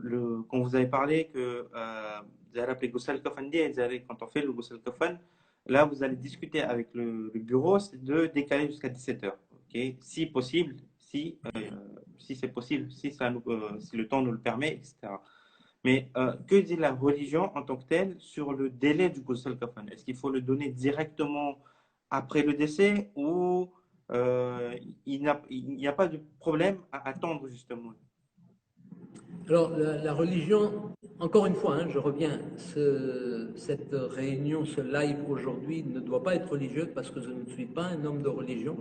Quand vous avez parlé que vous allez appeler Goussal Kofandi et quand on fait le Goussal Kofan, là, vous allez discuter avec le bureau, c'est de décaler jusqu'à 17 heures. Okay? Si possible, si c'est possible, si le temps nous le permet, etc. Mais que dit la religion en tant que telle sur le délai du Ghusl Kafan? Est-ce qu'il faut le donner directement après le décès ou il n'y a pas de problème à attendre justement? Alors, la religion, encore une fois, hein, je reviens, cette réunion, ce live aujourd'hui ne doit pas être religieux parce que je ne suis pas un homme de religion.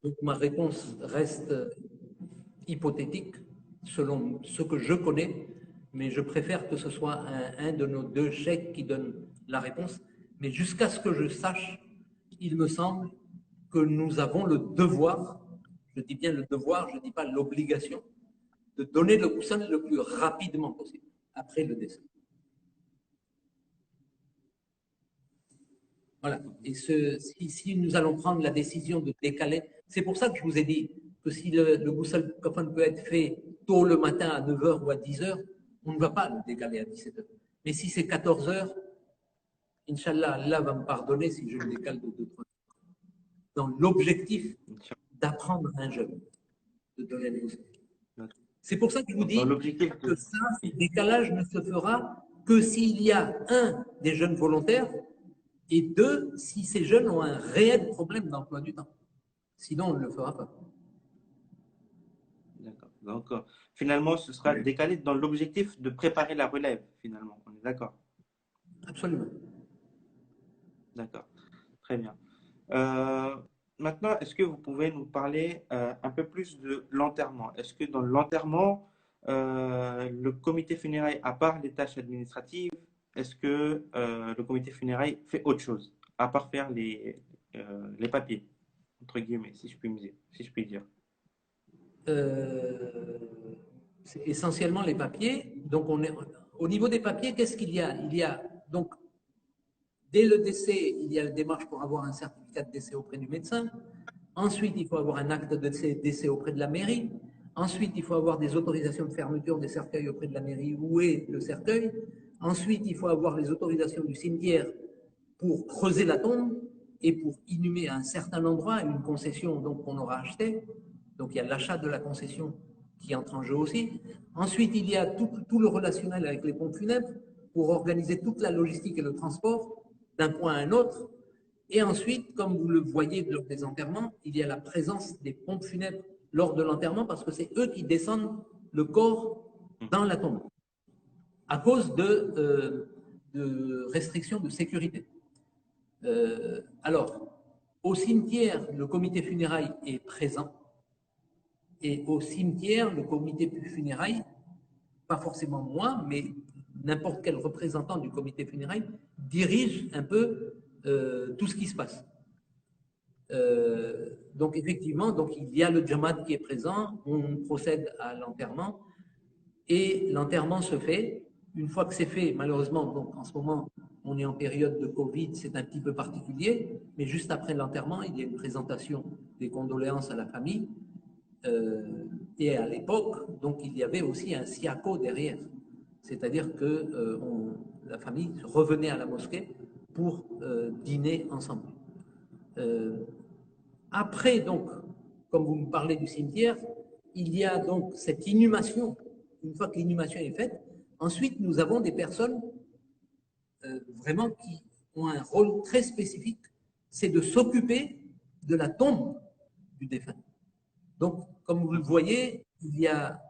Donc, ma réponse reste hypothétique selon ce que je connais, mais je préfère que ce soit un de nos deux cheikhs qui donne la réponse. Mais jusqu'à ce que je sache, il me semble que nous avons le devoir, je dis bien le devoir, je ne dis pas l'obligation, de donner le ghusl le plus rapidement possible, après le décès. Voilà. Et si nous allons prendre la décision de décaler, c'est pour ça que je vous ai dit que si le ghusl kafan peut être fait tôt le matin à 9 h ou à 10 h, on ne va pas le décaler à 17 h. Mais si c'est 14 h, Inch'Allah, Allah va me pardonner si je le décale de 2-3 heures. Dans l'objectif d'apprendre à un jeune, de donner le ghusl. C'est pour ça que je vous dis que ça, ce décalage ne se fera que s'il y a un des jeunes volontaires et deux, si ces jeunes ont un réel problème d'emploi du temps. Sinon, on ne le fera pas. D'accord. Donc, finalement, ce sera décalé dans l'objectif de préparer la relève, finalement. On est d'accord? Absolument. D'accord. Très bien. Maintenant, est-ce que vous pouvez nous parler un peu plus de l'enterrement? Est-ce que dans l'enterrement, le comité funéraire, à part les tâches administratives, est-ce que le comité funéraire fait autre chose, à part faire les papiers, entre guillemets, si je puis dire? C'est essentiellement les papiers. Donc, au niveau des papiers, qu'est-ce qu'il y a? Il y a donc, dès le décès, il y a la démarche pour avoir un certificat de décès auprès du médecin. Ensuite, il faut avoir un acte de décès auprès de la mairie. Ensuite, il faut avoir des autorisations de fermeture des cercueils auprès de la mairie où est le cercueil. Ensuite, il faut avoir les autorisations du cimetière pour creuser la tombe. et pour inhumer à un certain endroit une concession qu'on aura achetée. Donc il y a l'achat de la concession qui entre en jeu aussi. Ensuite, il y a tout le relationnel avec les pompes funèbres pour organiser toute la logistique et le transport d'un point à un autre. Et ensuite, comme vous le voyez lors des enterrements, il y a la présence des pompes funèbres lors de l'enterrement parce que c'est eux qui descendent le corps dans la tombe à cause de restrictions de sécurité. Alors, au cimetière, le comité funérailles est présent et au cimetière, le comité funérailles, pas forcément moi, mais n'importe quel représentant du comité funérailles dirige un peu tout ce qui se passe. Donc effectivement, donc il y a le Jamaat qui est présent, on procède à l'enterrement et l'enterrement se fait. Une fois que c'est fait, malheureusement, donc en ce moment, on est en période de Covid, c'est un petit peu particulier, mais juste après l'enterrement, il y a une présentation des condoléances à la famille. Et à l'époque, donc il y avait aussi un siako derrière, c'est-à-dire que la famille revenait à la mosquée pour dîner ensemble. Après, donc, comme vous me parlez du cimetière, il y a donc cette inhumation. Une fois que l'inhumation est faite, ensuite nous avons des personnes vraiment qui ont un rôle très spécifique, c'est de s'occuper de la tombe du défunt. Donc, comme vous le voyez, il y a,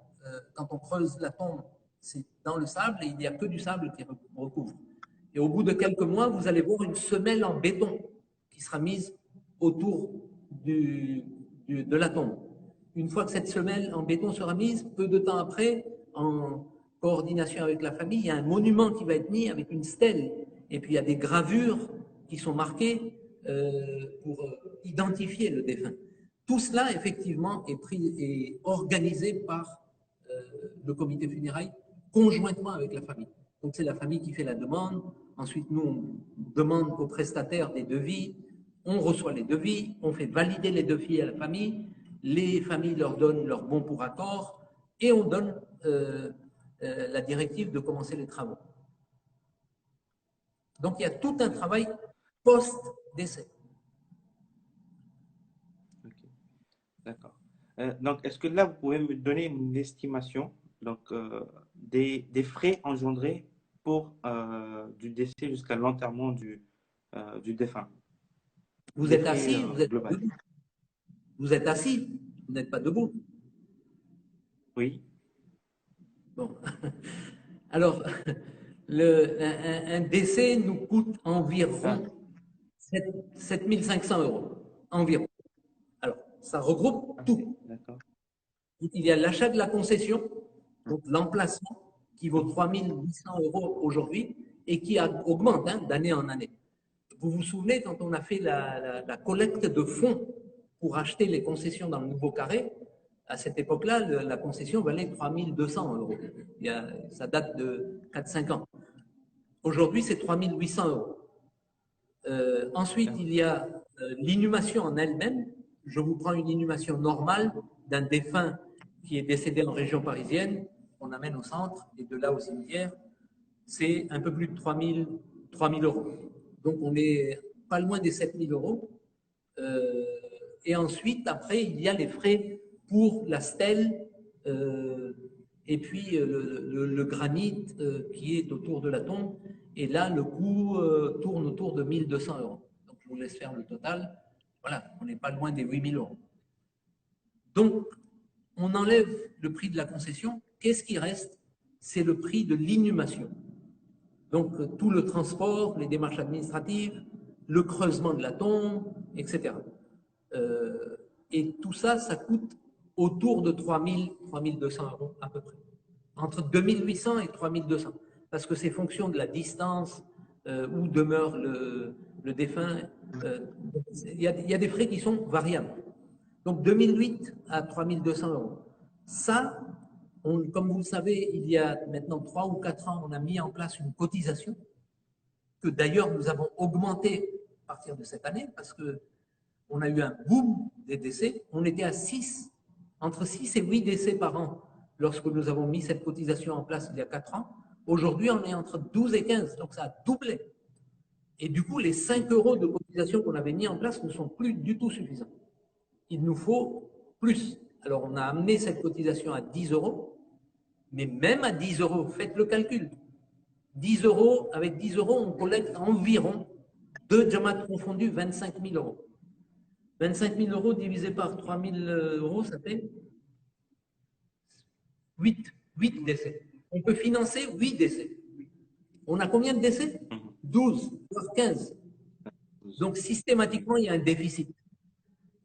quand on creuse la tombe, c'est dans le sable et il n'y a que du sable qui recouvre. Et au bout de quelques mois, vous allez voir une semelle en béton qui sera mise autour de la tombe. Une fois que cette semelle en béton sera mise, peu de temps après, en coordination avec la famille, il y a un monument qui va être mis avec une stèle. Et puis il y a des gravures qui sont marquées pour identifier le défunt. Tout cela, effectivement, est organisé par le comité funérailles conjointement avec la famille. Donc, c'est la famille qui fait la demande. Ensuite, nous, on demande aux prestataires des devis. On reçoit les devis. On fait valider les devis à la famille. Les familles leur donnent leur bon pour accord. Et on donne la directive de commencer les travaux. Donc, il y a tout un travail post-décès. Okay. D'accord. Donc, est-ce que là, vous pouvez me donner une estimation donc, des frais engendrés pour du décès jusqu'à l'enterrement du défunt? Vous êtes assis, vous êtes global. debout. Vous êtes assis, vous n'êtes pas debout. Oui. Bon. Alors, un décès nous coûte environ 7 500 € environ. Alors, ça regroupe tout. Il y a l'achat de la concession, donc l'emplacement, qui vaut 3 800 € aujourd'hui et qui augmente d'année en année. Vous vous souvenez, quand on a fait la collecte de fonds pour acheter les concessions dans le nouveau carré, à cette époque-là, la concession valait 3 200 €. Ça date de 4-5 ans. Aujourd'hui, c'est 3 800 €. Ensuite, il y a l'inhumation en elle-même. Je vous prends une inhumation normale d'un défunt qui est décédé en région parisienne, on amène au centre et de là au cimetière. C'est un peu plus de 3 000 €. Donc, on est pas loin des 7 000 €. Et ensuite, après, il y a les frais pour la stèle et puis le granit qui est autour de la tombe. Et là, le coût tourne autour de 1 200 €. Donc, je vous laisse faire le total. Voilà, on n'est pas loin des 8 000 €. Donc, on enlève le prix de la concession. Qu'est-ce qui reste? C'est le prix de l'inhumation. Donc, tout le transport, les démarches administratives, le creusement de la tombe, etc. Et tout ça, ça coûte autour de 3 200 € à peu près. Entre 2 800 et 3 200. Parce que c'est fonction de la distance où demeure le défunt. Il y a des frais qui sont variables. Donc, 2008 à 3 200 €. Ça, comme vous le savez, il y a maintenant 3 ou 4 ans, on a mis en place une cotisation que d'ailleurs nous avons augmentée à partir de cette année parce qu'on a eu un boom des décès. On était à entre 6 et 8 décès par an lorsque nous avons mis cette cotisation en place il y a 4 ans. Aujourd'hui, on est entre 12 et 15, donc ça a doublé. Et du coup, les 5 € de cotisation qu'on avait mis en place ne sont plus du tout suffisants. Il nous faut plus. Alors, on a amené cette cotisation à 10 €, mais même à 10 €, faites le calcul. 10 €, avec 10 €, on collecte environ, deux Jamaat confondus, 25 000 €. 25 000 € divisé par 3 000 €, ça fait 8 décès. On peut financer 8 décès. On a combien de décès? 12, voire 15. Donc, systématiquement, il y a un déficit.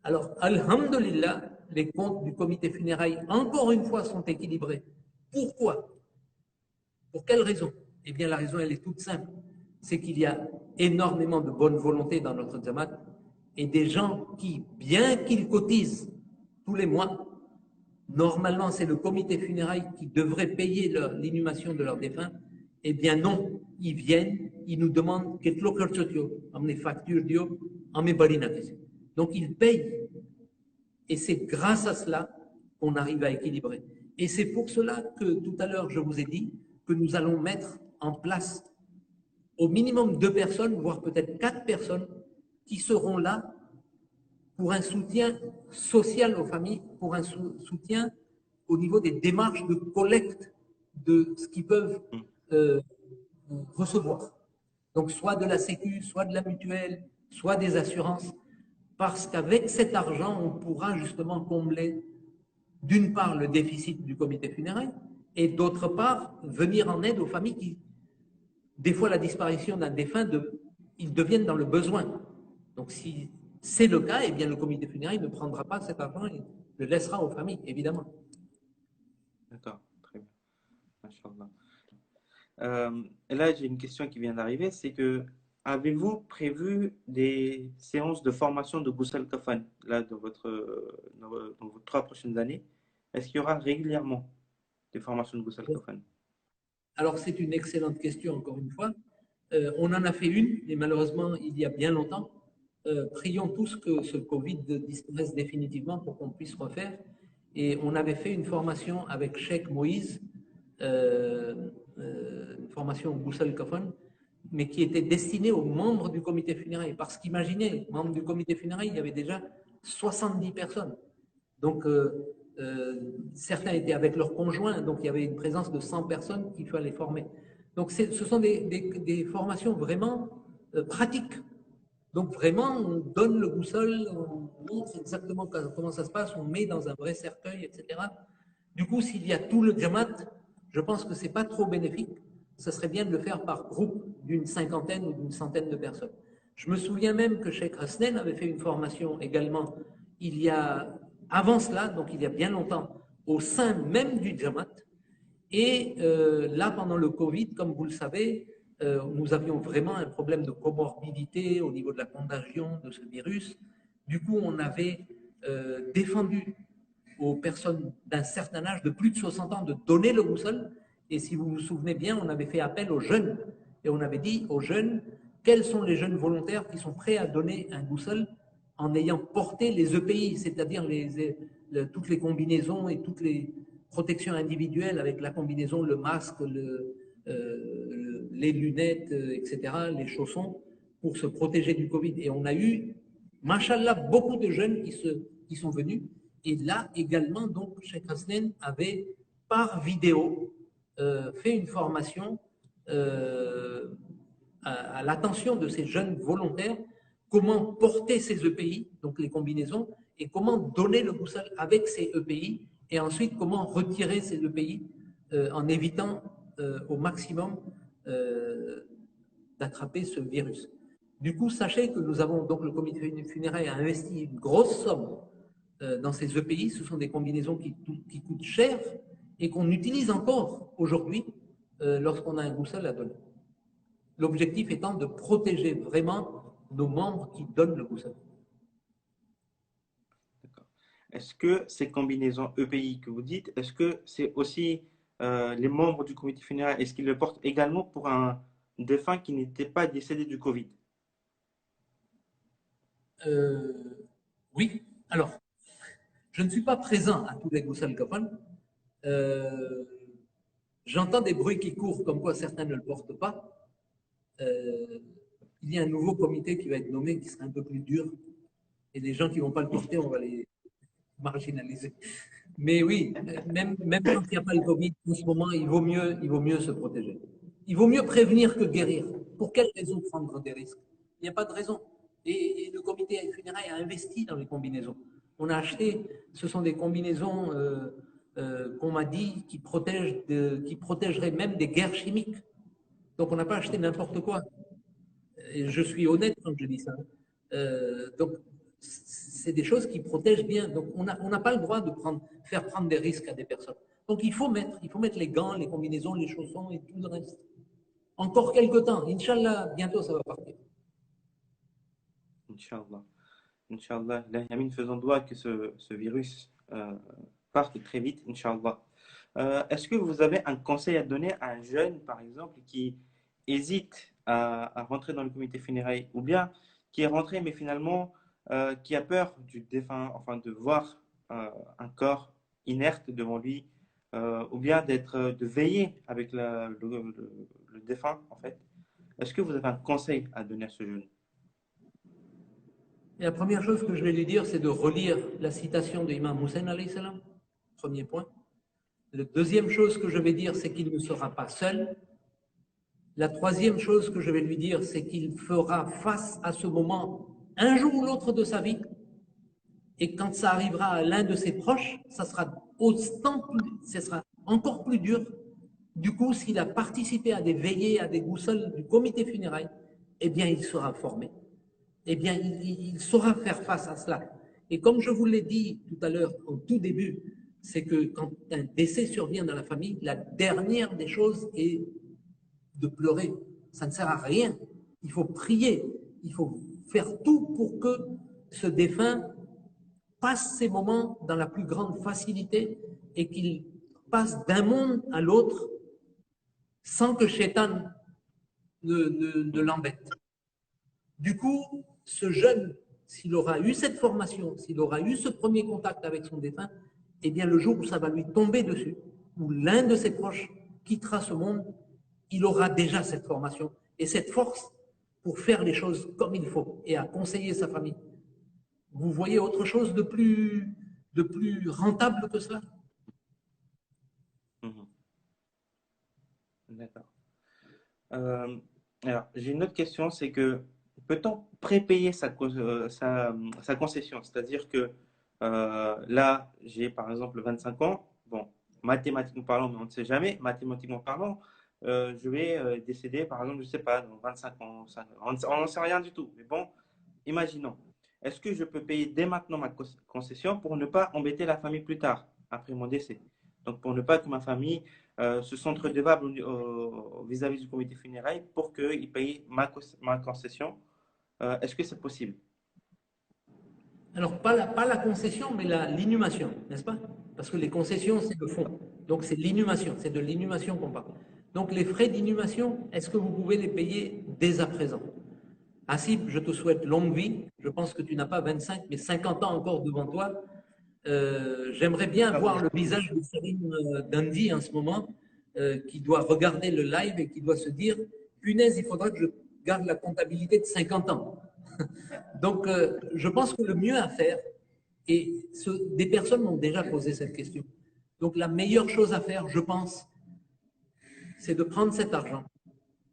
Alors, alhamdulillah, les comptes du comité funérailles, encore une fois, sont équilibrés. Pourquoi? Pour quelle raison? Eh bien, la raison, elle est toute simple. C'est qu'il y a énormément de bonne volonté dans notre Jamaat et des gens qui, bien qu'ils cotisent tous les mois, normalement, c'est le comité funérailles qui devrait payer l'inhumation de leurs défunts. Eh bien non, ils viennent, ils nous demandent que les factures, donc ils payent. Et c'est grâce à cela qu'on arrive à équilibrer. Et c'est pour cela que tout à l'heure, je vous ai dit que nous allons mettre en place au minimum 2 personnes, voire peut-être 4 personnes qui seront là pour un soutien social aux familles, pour un soutien au niveau des démarches de collecte de ce qu'ils peuvent recevoir. Donc, soit de la Sécu, soit de la mutuelle, soit des assurances, parce qu'avec cet argent, on pourra justement combler, d'une part, le déficit du comité funéraire, et d'autre part, venir en aide aux familles qui, des fois, la disparition d'un défunt, ils deviennent dans le besoin. Donc, si c'est le cas, eh bien, le comité funéraire ne prendra pas cet argent et le laissera aux familles, évidemment. D'accord, très bien. Machallah. Et là, j'ai une question qui vient d'arriver, c'est que avez-vous prévu des séances de formation de Ghusl Kafan là, dans vos 3 prochaines années? Est-ce qu'il y aura régulièrement des formations de Ghusl Kafan? Alors, c'est une excellente question, encore une fois. On en a fait une, mais malheureusement, il y a bien longtemps. Prions tous que ce Covid disparaisse définitivement pour qu'on puisse refaire. Et on avait fait une formation avec Cheikh Moïse, une formation au Ghusl Kafan, mais qui était destinée aux membres du comité funéraire. Parce qu'imaginez, membres du comité funéraire, il y avait déjà 70 personnes. Donc, certains étaient avec leurs conjoints, donc il y avait une présence de 100 personnes qu'il fallait former. Donc, ce sont des formations vraiment pratiques. Donc, vraiment, on donne le Ghusl, on montre exactement comment ça se passe, on met dans un vrai cercueil, etc. Du coup, s'il y a tout le Jamaat, je pense que ce n'est pas trop bénéfique. Ce serait bien de le faire par groupe d'une 50aine ou d'une 100aine de personnes. Je me souviens même que Cheikh Hasnen avait fait une formation également il y a, avant cela, donc il y a bien longtemps, au sein même du Jamaat. Et là, pendant le Covid, comme vous le savez, nous avions vraiment un problème de comorbidité au niveau de la contagion de ce virus. Du coup, on avait défendu aux personnes d'un certain âge, de plus de 60 ans, de donner le Ghusl. Et si vous vous souvenez bien, on avait fait appel aux jeunes. Et on avait dit aux jeunes, quels sont les jeunes volontaires qui sont prêts à donner un Ghusl en ayant porté les EPI, c'est-à-dire toutes les combinaisons et toutes les protections individuelles avec la combinaison, le masque, les lunettes, etc., les chaussons, pour se protéger du Covid. Et on a eu, machallah, beaucoup de jeunes qui sont venus. Et là également, donc, Cheikh Hasnen avait, par vidéo, fait une formation à l'attention de ces jeunes volontaires, comment porter ces EPI, donc les combinaisons, et comment donner le Ghusl avec ces EPI, et ensuite comment retirer ces EPI en évitant au maximum d'attraper ce virus. Du coup, sachez que nous avons, donc le comité funéraire a investi une grosse somme dans ces EPI. Ce sont des combinaisons qui coûtent cher et qu'on utilise encore aujourd'hui lorsqu'on a un Ghusl à donner. L'objectif étant de protéger vraiment nos membres qui donnent le Ghusl. Est-ce que ces combinaisons EPI que vous dites, est-ce que c'est aussi les membres du comité funéraire, est-ce qu'ils le portent également pour un défunt qui n'était pas décédé du Covid? Oui. Alors, je ne suis pas présent à tous les Ghusl Kafan. J'entends des bruits qui courent comme quoi certains ne le portent pas. il y a un nouveau comité qui va être nommé, qui sera un peu plus dur. Et les gens qui ne vont pas le porter, on va les marginaliser. Mais oui, même quand il n'y a pas le Covid, en ce moment, il vaut mieux se protéger. Il vaut mieux prévenir que guérir. Pour quelle raison prendre des risques? Il n'y a pas de raison. Et le comité funéraire a investi dans les combinaisons. On a acheté, ce sont des combinaisons qu'on m'a dit qui protégeraient même des guerres chimiques. Donc on n'a pas acheté n'importe quoi. Et je suis honnête quand je dis ça. Donc c'est des choses qui protègent bien. Donc on n'a pas le droit de faire prendre des risques à des personnes. Donc il faut mettre les gants, les combinaisons, les chaussons et tout le reste. Encore quelques temps. Inch'Allah, bientôt ça va partir. Inch'Allah. Inch'Allah. Là, Yamin, faisons doigt que ce virus parte très vite, Inch'Allah. Est-ce que vous avez un conseil à donner à un jeune, par exemple, qui hésite à rentrer dans le comité funéraire ou bien qui est rentré, mais finalement qui a peur du défunt, enfin de voir un corps inerte devant lui, ou bien de veiller avec le défunt, en fait. Est-ce que vous avez un conseil à donner à ce jeune? Et la première chose que je vais lui dire, c'est de relire la citation de Imam Hussein, alayhi salam. Premier point. La deuxième chose que je vais dire, c'est qu'il ne sera pas seul. La troisième chose que je vais lui dire, c'est qu'il fera face à ce moment un jour ou l'autre de sa vie. Et quand ça arrivera à l'un de ses proches, ça sera encore plus dur. Du coup, s'il a participé à des veillées, à des goussols du comité funéraire, eh bien, il sera formé. Eh bien, il saura faire face à cela. Et comme je vous l'ai dit tout à l'heure, au tout début, c'est que quand un décès survient dans la famille, la dernière des choses est de pleurer. Ça ne sert à rien. Il faut prier. Il faut faire tout pour que ce défunt passe ces moments dans la plus grande facilité et qu'il passe d'un monde à l'autre sans que Shaitan ne l'embête. Du coup, ce jeune, s'il aura eu cette formation, s'il aura eu ce premier contact avec son défunt, eh bien le jour où ça va lui tomber dessus, où l'un de ses proches quittera ce monde, il aura déjà cette formation et cette force pour faire les choses comme il faut et à conseiller sa famille. Vous voyez autre chose de plus rentable que cela? Mhm. D'accord. Euh, alors, j'ai une autre question, c'est que peut-on prépayer sa concession? C'est-à-dire que là, j'ai par exemple 25 ans, bon, mathématiquement parlant, mais on ne sait jamais, mathématiquement parlant, je vais décéder, par exemple, je ne sais pas, dans 25 ans, on n'en sait rien du tout. Mais bon, imaginons, est-ce que je peux payer dès maintenant ma concession pour ne pas embêter la famille plus tard, après mon décès? Donc, pour ne pas que ma famille se sente redevable vis-à-vis du comité funéraire pour qu'il paye ma concession. Est-ce que c'est possible? Alors, pas la concession, mais l'inhumation, n'est-ce pas? Parce que les concessions, c'est le fond. Donc, c'est l'inhumation, c'est de l'inhumation qu'on parle. Donc, les frais d'inhumation, est-ce que vous pouvez les payer dès à présent? Hassib, je te souhaite longue vie. Je pense que tu n'as pas 25, mais 50 ans encore devant toi. J'aimerais bien voir le visage de Salim Dandi en ce moment, qui doit regarder le live et qui doit se dire, punaise, il faudra que je garde la comptabilité de 50 ans. Donc, je pense que le mieux à faire, et des personnes m'ont déjà posé cette question, donc la meilleure chose à faire, je pense, c'est de prendre cet argent,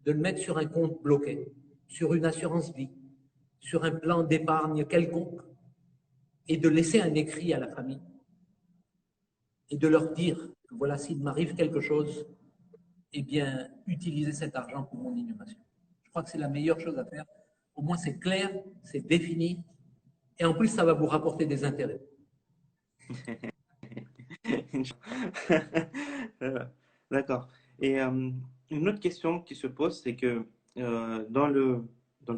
de le mettre sur un compte bloqué, sur une assurance vie, sur un plan d'épargne quelconque, et de laisser un écrit à la famille, et de leur dire que voilà, s'il m'arrive quelque chose, eh bien, utilisez cet argent pour mon inhumation. Je crois que c'est la meilleure chose à faire. Au moins, c'est clair, c'est défini, et en plus, ça va vous rapporter des intérêts. D'accord. Et une autre question qui se pose, c'est que dans le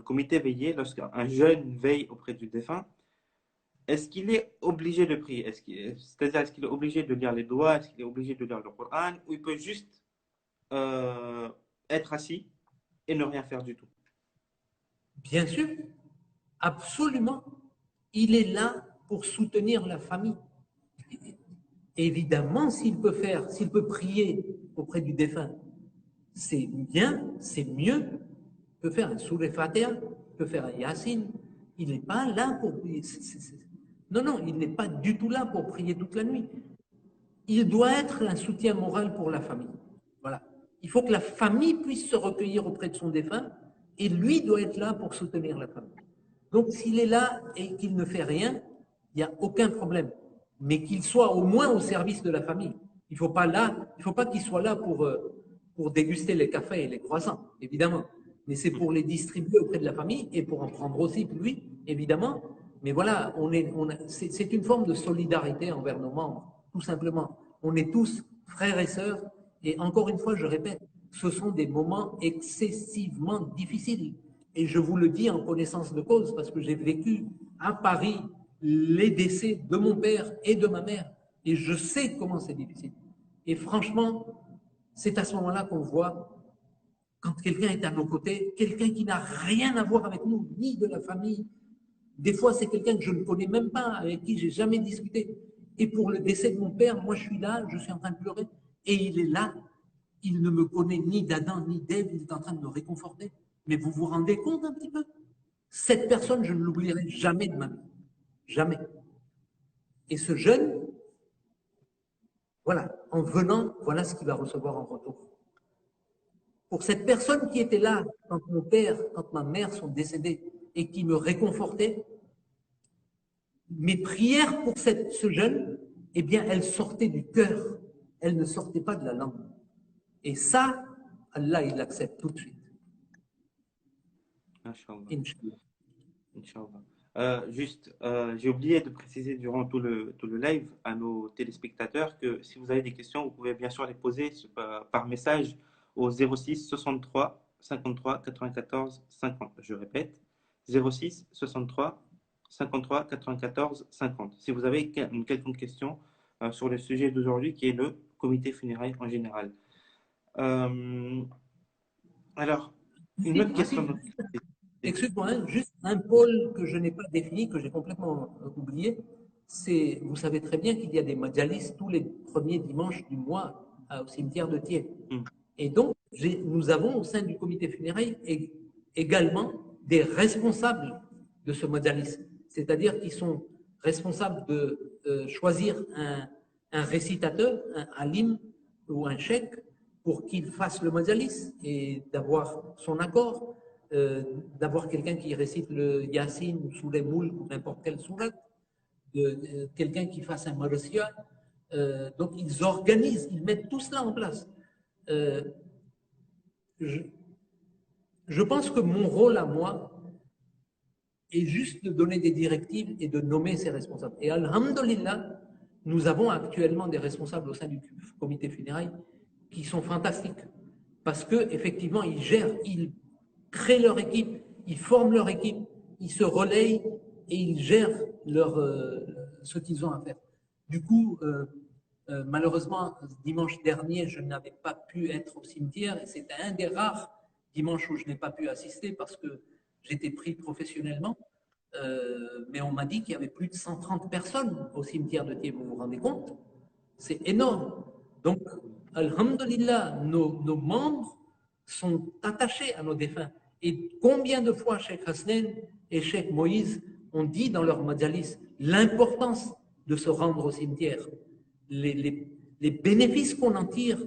comité veillé, lorsqu'un jeune veille auprès du défunt, est-ce qu'il est obligé de prier? C'est-à-dire, est-ce qu'il est obligé de lire les doigts? Est-ce qu'il est obligé de lire le Coran? Ou il peut juste euh, être assis et ne rien faire du tout? Bien sûr, absolument, il est là pour soutenir la famille. Évidemment, s'il peut prier auprès du défunt, c'est bien, c'est mieux peut faire un Sourate Fatiha, il peut faire un Yassine. Il n'est pas là pour... Non, non, il n'est pas du tout là pour prier toute la nuit. Il doit être un soutien moral pour la famille. Voilà. Il faut que la famille puisse se recueillir auprès de son défunt et lui doit être là pour soutenir la famille. Donc, s'il est là et qu'il ne fait rien, il n'y a aucun problème. Mais qu'il soit au moins au service de la famille. Il ne faut pas qu'il soit là pour déguster les cafés et les croissants, évidemment. Mais c'est pour les distribuer auprès de la famille et pour en prendre aussi pour lui, évidemment. Mais voilà, c'est une forme de solidarité envers nos membres, tout simplement. On est tous frères et sœurs. Et encore une fois, je répète, ce sont des moments excessivement difficiles. Et je vous le dis en connaissance de cause, parce que j'ai vécu à Paris les décès de mon père et de ma mère. Et je sais comment c'est difficile. Et franchement, c'est à ce moment-là qu'on voit, quand quelqu'un est à nos côtés, quelqu'un qui n'a rien à voir avec nous, ni de la famille. Des fois, c'est quelqu'un que je ne connais même pas, avec qui j'ai jamais discuté. Et pour le décès de mon père, moi, je suis là, je suis en train de pleurer. Et il est là. Il ne me connaît ni d'Adam, ni d'Ève. Il est en train de me réconforter. Mais vous vous rendez compte un petit peu? Cette personne, je ne l'oublierai jamais de ma vie. Jamais. Et ce jeune, voilà, en venant, voilà ce qu'il va recevoir en retour. Pour cette personne qui était là quand mon père, quand ma mère sont décédés et qui me réconfortait, mes prières pour ce jeune, eh bien, elles sortaient du cœur. Elles ne sortaient pas de la langue. Et ça, Allah, il l'accepte tout de suite. Inch'Allah. Inch'Allah. J'ai oublié de préciser durant tout le live à nos téléspectateurs que si vous avez des questions, vous pouvez bien sûr les poser par message au 06 63 53 94 50. Je répète, 06 63 53 94 50. Si vous avez une quelconque question sur le sujet d'aujourd'hui qui est le comité funéraire en général. Alors, une autre question. Excuse-moi, hein, juste un pôle que je n'ai pas défini, que j'ai complètement oublié, c'est, vous savez très bien qu'il y a des majalis tous les premiers dimanches du mois au cimetière de Thiers. Et donc, nous avons au sein du comité funéraire également des responsables de ce majalis, c'est-à-dire qui sont responsables de choisir un récitateur, un alim ou un cheikh pour qu'il fasse le majalis et d'avoir son accord. D'avoir quelqu'un qui récite le Yassine ou sous les moules ou n'importe quelle sourate, quelqu'un qui fasse un marsiya. Donc ils organisent, ils mettent tout cela en place. Je pense que mon rôle à moi est juste de donner des directives et de nommer ces responsables. Et alhamdulillah, nous avons actuellement des responsables au sein du comité funéraire qui sont fantastiques parce qu'effectivement, ils gèrent, ils créent leur équipe, ils forment leur équipe, ils se relayent et ils gèrent ce qu'ils ont à faire. Du coup, malheureusement, dimanche dernier, je n'avais pas pu être au cimetière et c'était un des rares dimanches où je n'ai pas pu assister parce que j'étais pris professionnellement. Mais on m'a dit qu'il y avait plus de 130 personnes au cimetière de Thiers. Vous vous rendez compte? C'est énorme. Donc, alhamdulillah, nos membres sont attachés à nos défunts. Et combien de fois Cheikh Hasnen et Cheikh Moïse ont dit dans leur majalis l'importance de se rendre au cimetière, les bénéfices qu'on en tire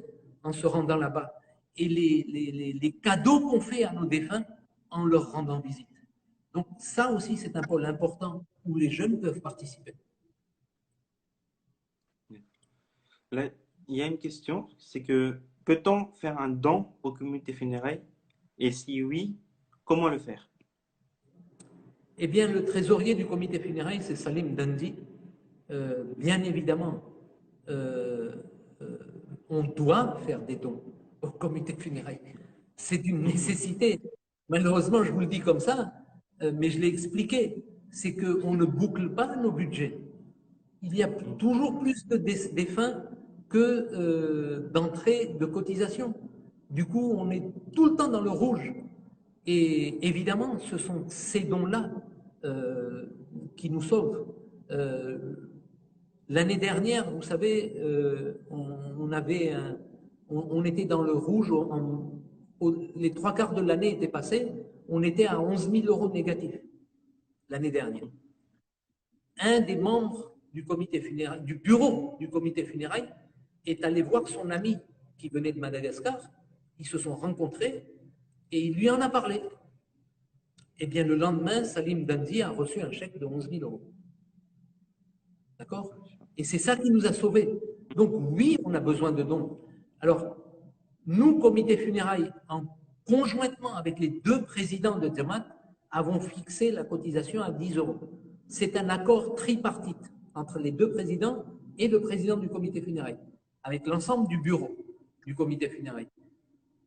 en se rendant là-bas et les cadeaux qu'on fait à nos défunts en leur rendant visite. Donc ça aussi, c'est un pôle important où les jeunes peuvent participer. Là, il y a une question, c'est que peut-on faire un don au comité funéraire? Et si oui, comment le faire? Eh bien, le trésorier du comité funéraire, c'est Salim Dandi. Bien évidemment, on doit faire des dons au comité funéraire. C'est une nécessité. Malheureusement, je vous le dis comme ça, mais je l'ai expliqué. C'est qu'on ne boucle pas nos budgets. Il y a toujours plus de défunts que d'entrées de cotisation. Du coup, on est tout le temps dans le rouge. Et évidemment, ce sont ces dons-là qui nous sauvent. L'année dernière, vous savez, on était dans le rouge les trois quarts de l'année étaient passés, on était à 11 000 euros négatifs l'année dernière. Un des membres du comité funéraire, du bureau du comité funéraire, est allé voir son ami qui venait de Madagascar. Ils se sont rencontrés et il lui en a parlé. Eh bien, le lendemain, Salim Dandi a reçu un chèque de 11 000 euros. D'accord? Et c'est ça qui nous a sauvés. Donc, oui, on a besoin de dons. Alors, nous, comité funérailles, conjointement avec les deux présidents de Jamaat, avons fixé la cotisation à 10 euros. C'est un accord tripartite entre les deux présidents et le président du comité funérailles, avec l'ensemble du bureau du comité funérailles.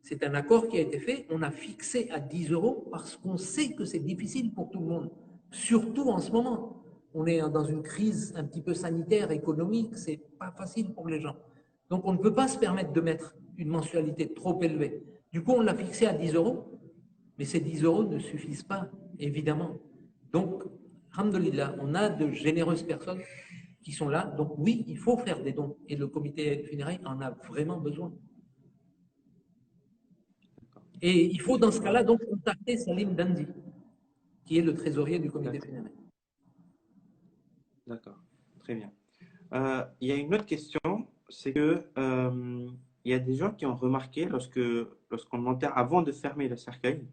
C'est un accord qui a été fait. On a fixé à 10 euros parce qu'on sait que c'est difficile pour tout le monde, surtout en ce moment. On est dans une crise un petit peu sanitaire, économique, c'est pas facile pour les gens. Donc on ne peut pas se permettre de mettre une mensualité trop élevée. Du coup, on l'a fixé à 10 euros, mais ces 10 euros ne suffisent pas, évidemment. Donc, alhamdoulilah, on a de généreuses personnes qui sont là. Donc oui, il faut faire des dons. Et le comité funéraire en a vraiment besoin. Et il faut dans ce cas-là donc contacter Salim Dandi, qui est le trésorier du comité funéraire. D'accord, très bien. Il y a une autre question, c'est que il y a des gens qui ont remarqué lorsqu'on enterre, avant de fermer le cercueil,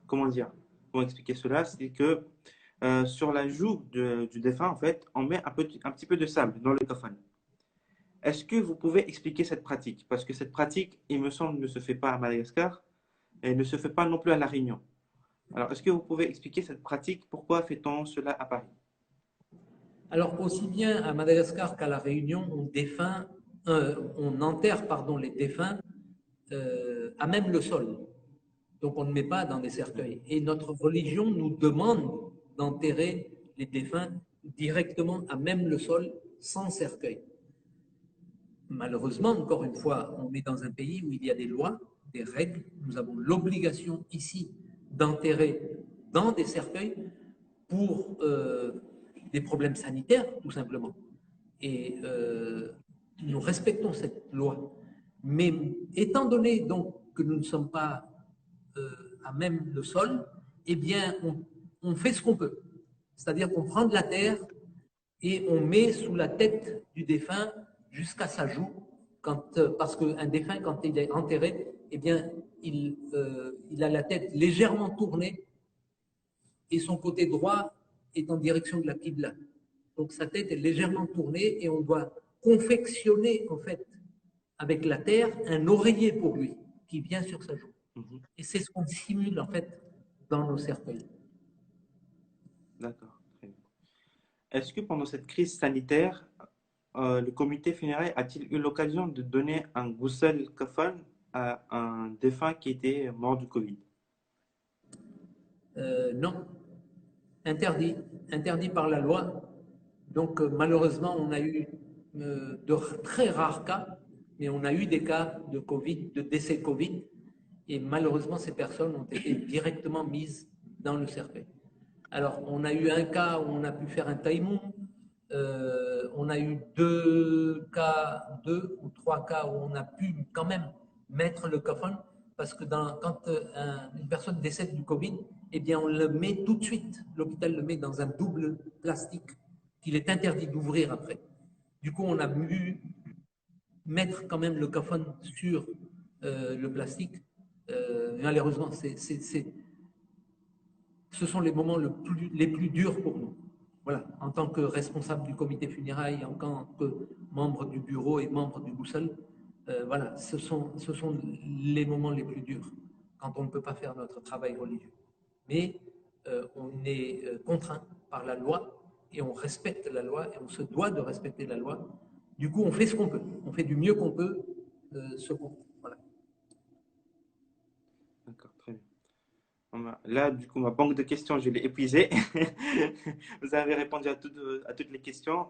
comment dire, comment expliquer cela, c'est que sur la joue du défunt, en fait, on met un petit peu de sable dans le coffin. Est-ce que vous pouvez expliquer cette pratique? Parce que cette pratique, il me semble, ne se fait pas à Madagascar et ne se fait pas non plus à La Réunion. Alors, est-ce que vous pouvez expliquer cette pratique? Pourquoi fait-on cela à Paris? Alors, aussi bien à Madagascar qu'à La Réunion, on enterre les défunts à même le sol. Donc, on ne met pas dans des cercueils. Et notre religion nous demande d'enterrer les défunts directement à même le sol, sans cercueil. Malheureusement, encore une fois, on est dans un pays où il y a des lois, des règles. Nous avons l'obligation ici d'enterrer dans des cercueils pour des problèmes sanitaires, tout simplement. Et nous respectons cette loi. Mais étant donné donc que nous ne sommes pas à même le sol, eh bien, on fait ce qu'on peut. C'est-à-dire qu'on prend de la terre et on met sous la tête du défunt jusqu'à sa joue, parce qu'un défunt, quand il est enterré, eh bien, il a la tête légèrement tournée et son côté droit est en direction de la Qibla. Donc sa tête est légèrement tournée et on doit confectionner, en fait, avec la terre, un oreiller pour lui qui vient sur sa joue. Et c'est ce qu'on simule, en fait, dans nos cercueils. D'accord. Est-ce que pendant cette crise sanitaire, le comité funéraire a-t-il eu l'occasion de donner un ghusl kafan à un défunt qui était mort du Covid? Non, interdit par la loi. Donc malheureusement, on a eu de très rares cas, mais on a eu des cas de Covid, de décès Covid, et malheureusement, ces personnes ont été directement mises dans le cercueil. Alors, on a eu un cas où on a pu faire un taïmon, on a eu deux ou trois cas où on a pu quand même mettre le coffin, parce que quand une personne décède du Covid, eh bien, on le met tout de suite, l'hôpital le met dans un double plastique qu'il est interdit d'ouvrir après. Du coup, on a pu mettre quand même le coffin sur le plastique. Malheureusement, ce sont les moments les plus durs pour nous. Voilà, en tant que responsable du comité funérailles, en tant que membre du bureau et membre du Boussole, voilà, ce sont les moments les plus durs quand on ne peut pas faire notre travail religieux. Mais on est contraint par la loi et on respecte la loi et on se doit de respecter la loi. Du coup, on fait ce qu'on peut. On fait du mieux qu'on peut ce qu'on peut. Voilà. D'accord, très bien. Là, du coup, ma banque de questions, je l'ai épuisée. Vous avez répondu à toutes les questions.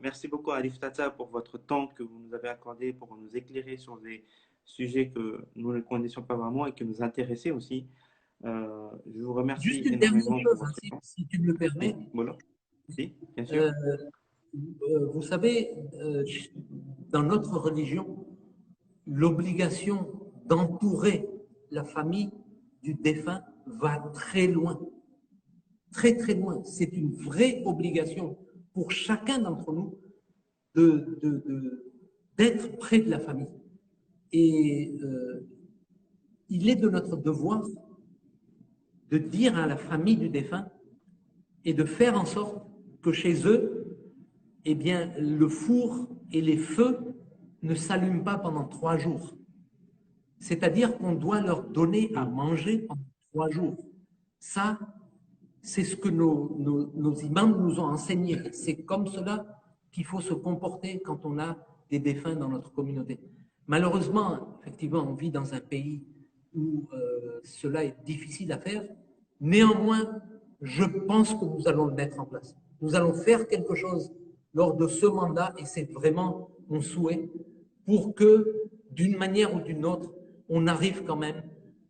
Merci beaucoup, Alif Tata, pour votre temps que vous nous avez accordé pour nous éclairer sur des sujets que nous ne connaissions pas vraiment et qui nous intéressaient aussi. Je vous remercie Juste une dernière énormément pour chose, hein, votre temps. si tu me le Oui, permets. voilà. Si, bien sûr. Vous savez, dans notre religion, l'obligation d'entourer la famille du défunt va très loin. Très, très loin. C'est une vraie obligation pour chacun d'entre nous d'être près de la famille. Et il est de notre devoir de dire à la famille du défunt et de faire en sorte que chez eux, eh bien, le four et les feux ne s'allument pas pendant 3 jours. C'est-à-dire qu'on doit leur donner à manger pendant 3 jours. Ça, c'est ce que nos imams nous ont enseigné. C'est comme cela qu'il faut se comporter quand on a des défunts dans notre communauté. Malheureusement, effectivement, on vit dans un pays où cela est difficile à faire. Néanmoins, je pense que nous allons le mettre en place. Nous allons faire quelque chose lors de ce mandat, et c'est vraiment mon souhait, pour que, d'une manière ou d'une autre, on arrive quand même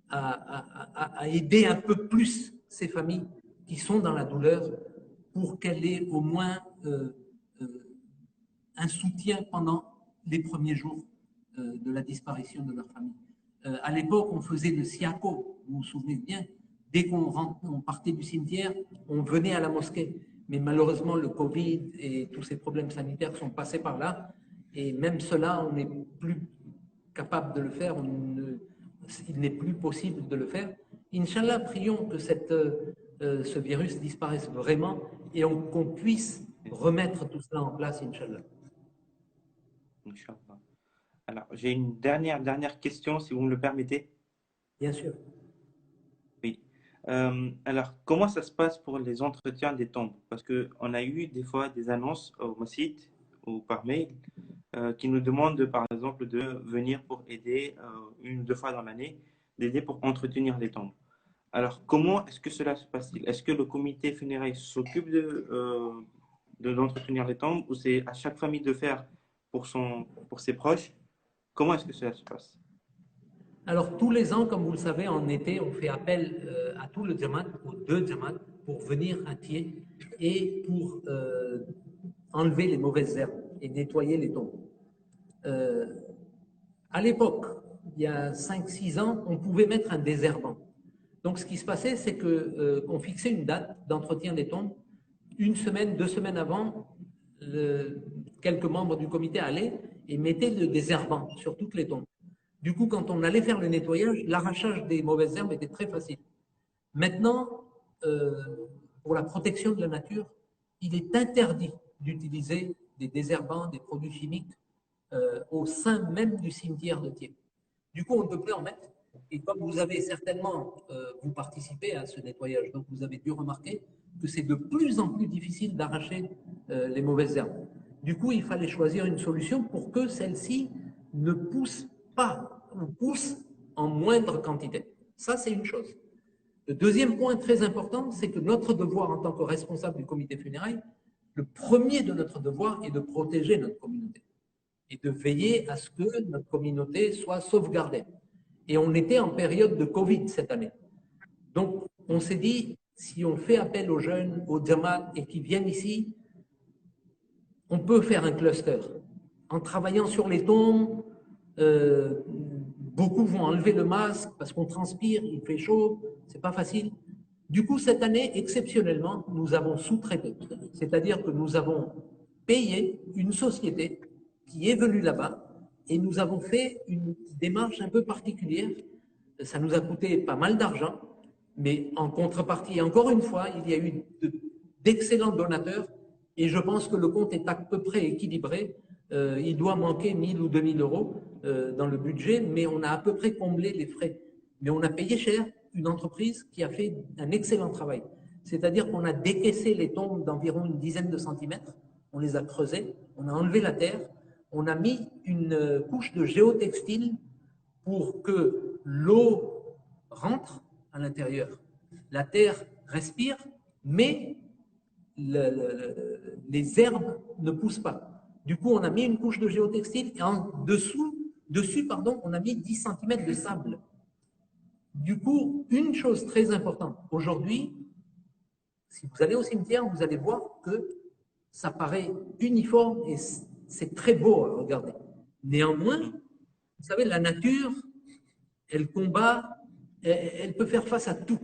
à aider un peu plus ces familles qui sont dans la douleur pour qu'elle ait au moins un soutien pendant les premiers jours de la disparition de leur famille. À l'époque, on faisait le siako, vous vous souvenez bien, dès qu'on partait du cimetière, on venait à la mosquée. Mais malheureusement, le Covid et tous ces problèmes sanitaires sont passés par là. Et même cela, on n'est plus capable de le faire. Il n'est plus possible de le faire. Inch'Allah, prions que ce virus disparaisse vraiment et qu'on puisse remettre tout cela en place, Inch'Allah. Inch'Allah. Alors, j'ai une dernière question, si vous me le permettez. Bien sûr. Oui. Alors, comment ça se passe pour les entretiens des tombes? Parce qu'on a eu des fois des annonces au site ou par mail qui nous demandent, par exemple, de venir pour aider 1 ou 2 fois dans l'année, d'aider pour entretenir les tombes. Alors, comment est-ce que cela se passe-t-il? Est-ce que le comité funéraire s'occupe d'entretenir les tombes ou c'est à chaque famille de faire pour ses proches? Comment est-ce que cela se passe? Alors, tous les ans, comme vous le savez, en été, on fait appel à tout le Jamaat, aux 2 Jamaat, pour venir à Thiers et pour enlever les mauvaises herbes et nettoyer les tombes. À l'époque, il y a 5-6 ans, on pouvait mettre un désherbant. Donc, ce qui se passait, c'est qu'on fixait une date d'entretien des tombes. 1 semaine, 2 semaines avant, quelques membres du comité allaient et mettaient le désherbant sur toutes les tombes. Du coup, quand on allait faire le nettoyage, l'arrachage des mauvaises herbes était très facile. Maintenant, pour la protection de la nature, il est interdit d'utiliser des désherbants, des produits chimiques au sein même du cimetière de Thiers. Du coup, on ne peut plus en mettre. Et comme vous avez certainement, vous participez à ce nettoyage, donc vous avez dû remarquer que c'est de plus en plus difficile d'arracher les mauvaises herbes. Du coup, il fallait choisir une solution pour que celles-ci ne poussent pas ou poussent en moindre quantité. Ça, c'est une chose. Le deuxième point très important, c'est que notre devoir en tant que responsable du comité funéraire, le premier de notre devoir est de protéger notre communauté et de veiller à ce que notre communauté soit sauvegardée. Et on était en période de Covid cette année. Donc, on s'est dit, si on fait appel aux jeunes, aux Jamaat et qui viennent ici, on peut faire un cluster. En travaillant sur les tombes, beaucoup vont enlever le masque parce qu'on transpire, il fait chaud, c'est pas facile. Du coup, cette année, exceptionnellement, nous avons sous-traité. C'est-à-dire que nous avons payé une société qui est venue là-bas et nous avons fait une démarche un peu particulière. Ça nous a coûté pas mal d'argent, mais en contrepartie, encore une fois, il y a eu d'excellents donateurs et je pense que le compte est à peu près équilibré. Il doit manquer 1 000 ou 2 000 euros dans le budget, mais on a à peu près comblé les frais. Mais on a payé cher une entreprise qui a fait un excellent travail. C'est-à-dire qu'on a décaissé les tombes d'environ une dizaine de centimètres, on les a creusées, on a enlevé la terre, on a mis une couche de géotextile pour que l'eau rentre à l'intérieur. La terre respire, mais les herbes ne poussent pas. Du coup, on a mis une couche de géotextile et dessus, on a mis 10 cm de sable. Du coup, une chose très importante, aujourd'hui, si vous allez au cimetière, vous allez voir que ça paraît uniforme et c'est très beau à regarder. Néanmoins, Vous savez, la nature, elle combat, elle peut faire face à tout.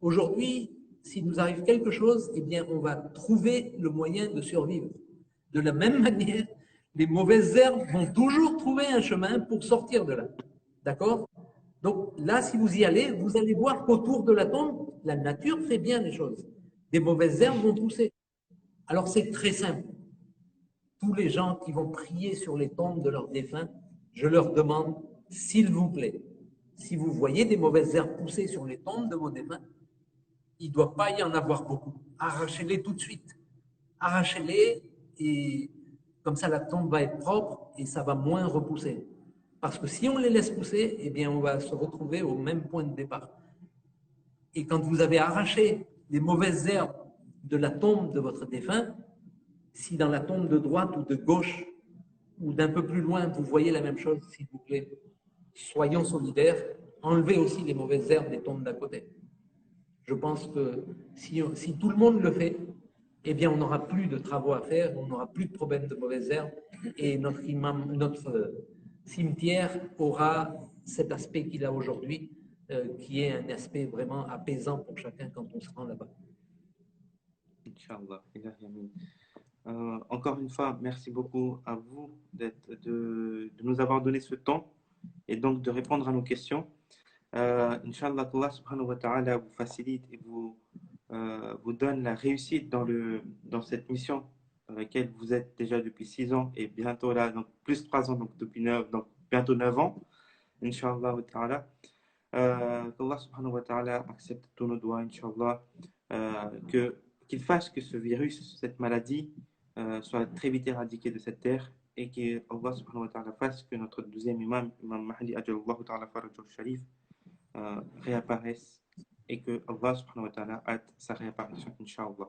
Aujourd'hui, s'il nous arrive quelque chose, eh bien, on va trouver le moyen de survivre. De la même manière, les mauvaises herbes vont toujours trouver un chemin pour sortir de là. D'accord? Donc là, si vous y allez, vous allez voir qu'autour de la tombe, la nature fait bien les choses. Des mauvaises herbes vont pousser. Alors c'est très simple. Tous les gens qui vont prier sur les tombes de leurs défunts, je leur demande, s'il vous plaît, si vous voyez des mauvaises herbes pousser sur les tombes de vos défunts, il ne doit pas y en avoir beaucoup. Arrachez-les tout de suite. Arrachez-les et comme ça la tombe va être propre et ça va moins repousser. Parce que si on les laisse pousser, eh bien on va se retrouver au même point de départ. Et quand vous avez arraché les mauvaises herbes de la tombe de votre défunt, si dans la tombe de droite ou de gauche ou d'un peu plus loin, vous voyez la même chose, s'il vous plaît, soyons solidaires, enlevez aussi les mauvaises herbes des tombes d'à côté. Je pense que si tout le monde le fait, eh bien, on n'aura plus de travaux à faire, on n'aura plus de problèmes de mauvaises herbes et notre cimetière aura cet aspect qu'il a aujourd'hui, qui est un aspect vraiment apaisant pour chacun quand on se rend là-bas. Inch'Allah. Encore une fois, merci beaucoup à vous de nous avoir donné ce temps et donc de répondre à nos questions. Inch'Allah, qu'Allah subhanahu wa ta'ala vous facilite et vous donne la réussite dans cette mission dans laquelle vous êtes déjà depuis 6 ans et bientôt là, donc plus 3 ans, donc depuis 9, donc bientôt 9 ans. Inch'Allah ta'ala. Qu'Allah subhanahu wa ta'ala accepte tous nos doigts, Inch'Allah. Qu'il fasse que ce virus, cette maladie, soit très vite éradiquée de cette terre et qu'Allah subhanahu wa ta'ala fasse que notre deuxième imam, Imam Mahdi Ajalullah ta'ala Farajul Sharif, réapparaisse et que Allah subhanahu wa ta'ala hâte sa réapparition, Inch'Allah.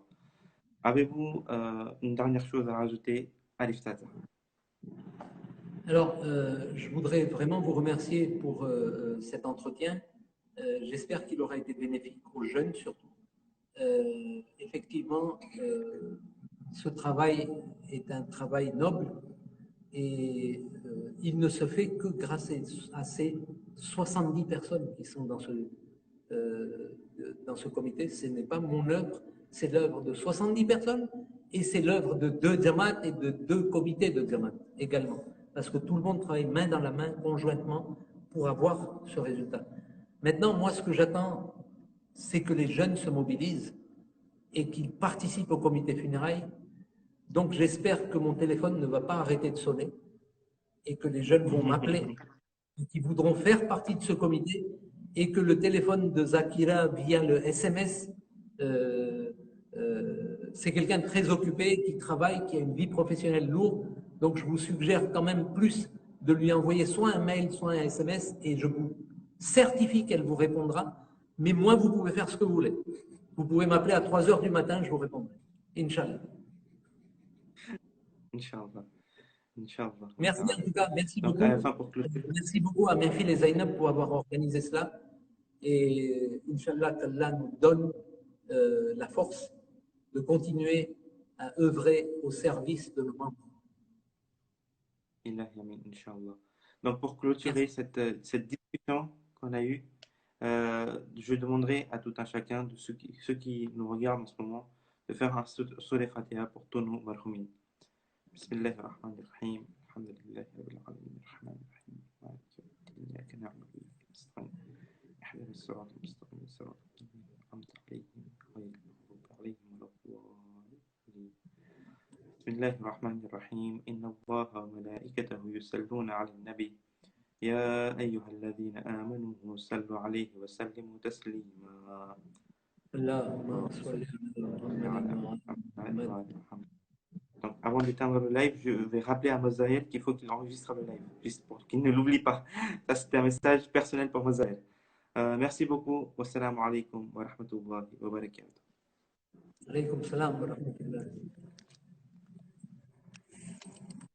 Avez-vous une dernière chose à rajouter à l'Iftata? Alors, je voudrais vraiment vous remercier pour cet entretien. J'espère qu'il aura été bénéfique aux jeunes surtout. Effectivement, ce travail est un travail noble et il ne se fait que grâce à ces 70 personnes qui sont dans ce comité. Ce n'est pas mon œuvre, c'est l'œuvre de 70 personnes et c'est l'œuvre de 2 Jamaat et de 2 comités de Jamaat également. Parce que tout le monde travaille main dans la main, conjointement, pour avoir ce résultat. Maintenant, moi, ce que j'attends, c'est que les jeunes se mobilisent et qu'ils participent au comité funérailles. Donc, j'espère que mon téléphone ne va pas arrêter de sonner et que les jeunes vont m'appeler et qui voudront faire partie de ce comité et que le téléphone de Zakira via le SMS, c'est quelqu'un de très occupé, qui travaille, qui a une vie professionnelle lourde. Donc, je vous suggère quand même plus de lui envoyer soit un mail, soit un SMS et je vous certifie qu'elle vous répondra. Mais moi, vous pouvez faire ce que vous voulez. Vous pouvez m'appeler à 3 heures du matin, je vous répondrai. Inch'Allah. Inch'Allah. Inch'Allah. Merci en tout cas, merci donc, beaucoup. à la fin, pour clôturer. Merci beaucoup à Menfil et Zainab pour avoir organisé cela. Et Inch'Allah, qu'Allah nous donne la force de continuer à œuvrer au service de nos membres. Inch'Allah. Donc, pour clôturer cette discussion qu'on a eue, je demanderai à tout un chacun de ceux qui nous regardent en ce moment de faire un Surah Fatiha pour tous nos marhoumin. Bismillahirrahmanirrahim. Alhamdulillahi rabbil alamin. Arrahmanirrahim. Maliki yawmiddin. Iyyaka na'budu wa iyyaka nasta'in. Ihdina as-siratal mustaqim. Siratal ladzina an'amta 'alayhim ghayril maghdubi 'alayhim waladdallin. بسم الله الرحمن الرحيم إن الله وملائكته يصلون على النبي يا أيها الذين آمنوا صلوا عليه وسلموا تسليما اللهم صل على محمد. Donc, avant d'éteindre le live, je vais rappeler à Mozaël qu'il faut qu'il enregistre le live, juste pour qu'il ne l'oublie pas. Ça, c'était un message personnel pour Mozaël. Merci beaucoup. Wassalamu alaikum wa rahmatullahi wa barakatuh. Alaykum salam wa rahmatullah.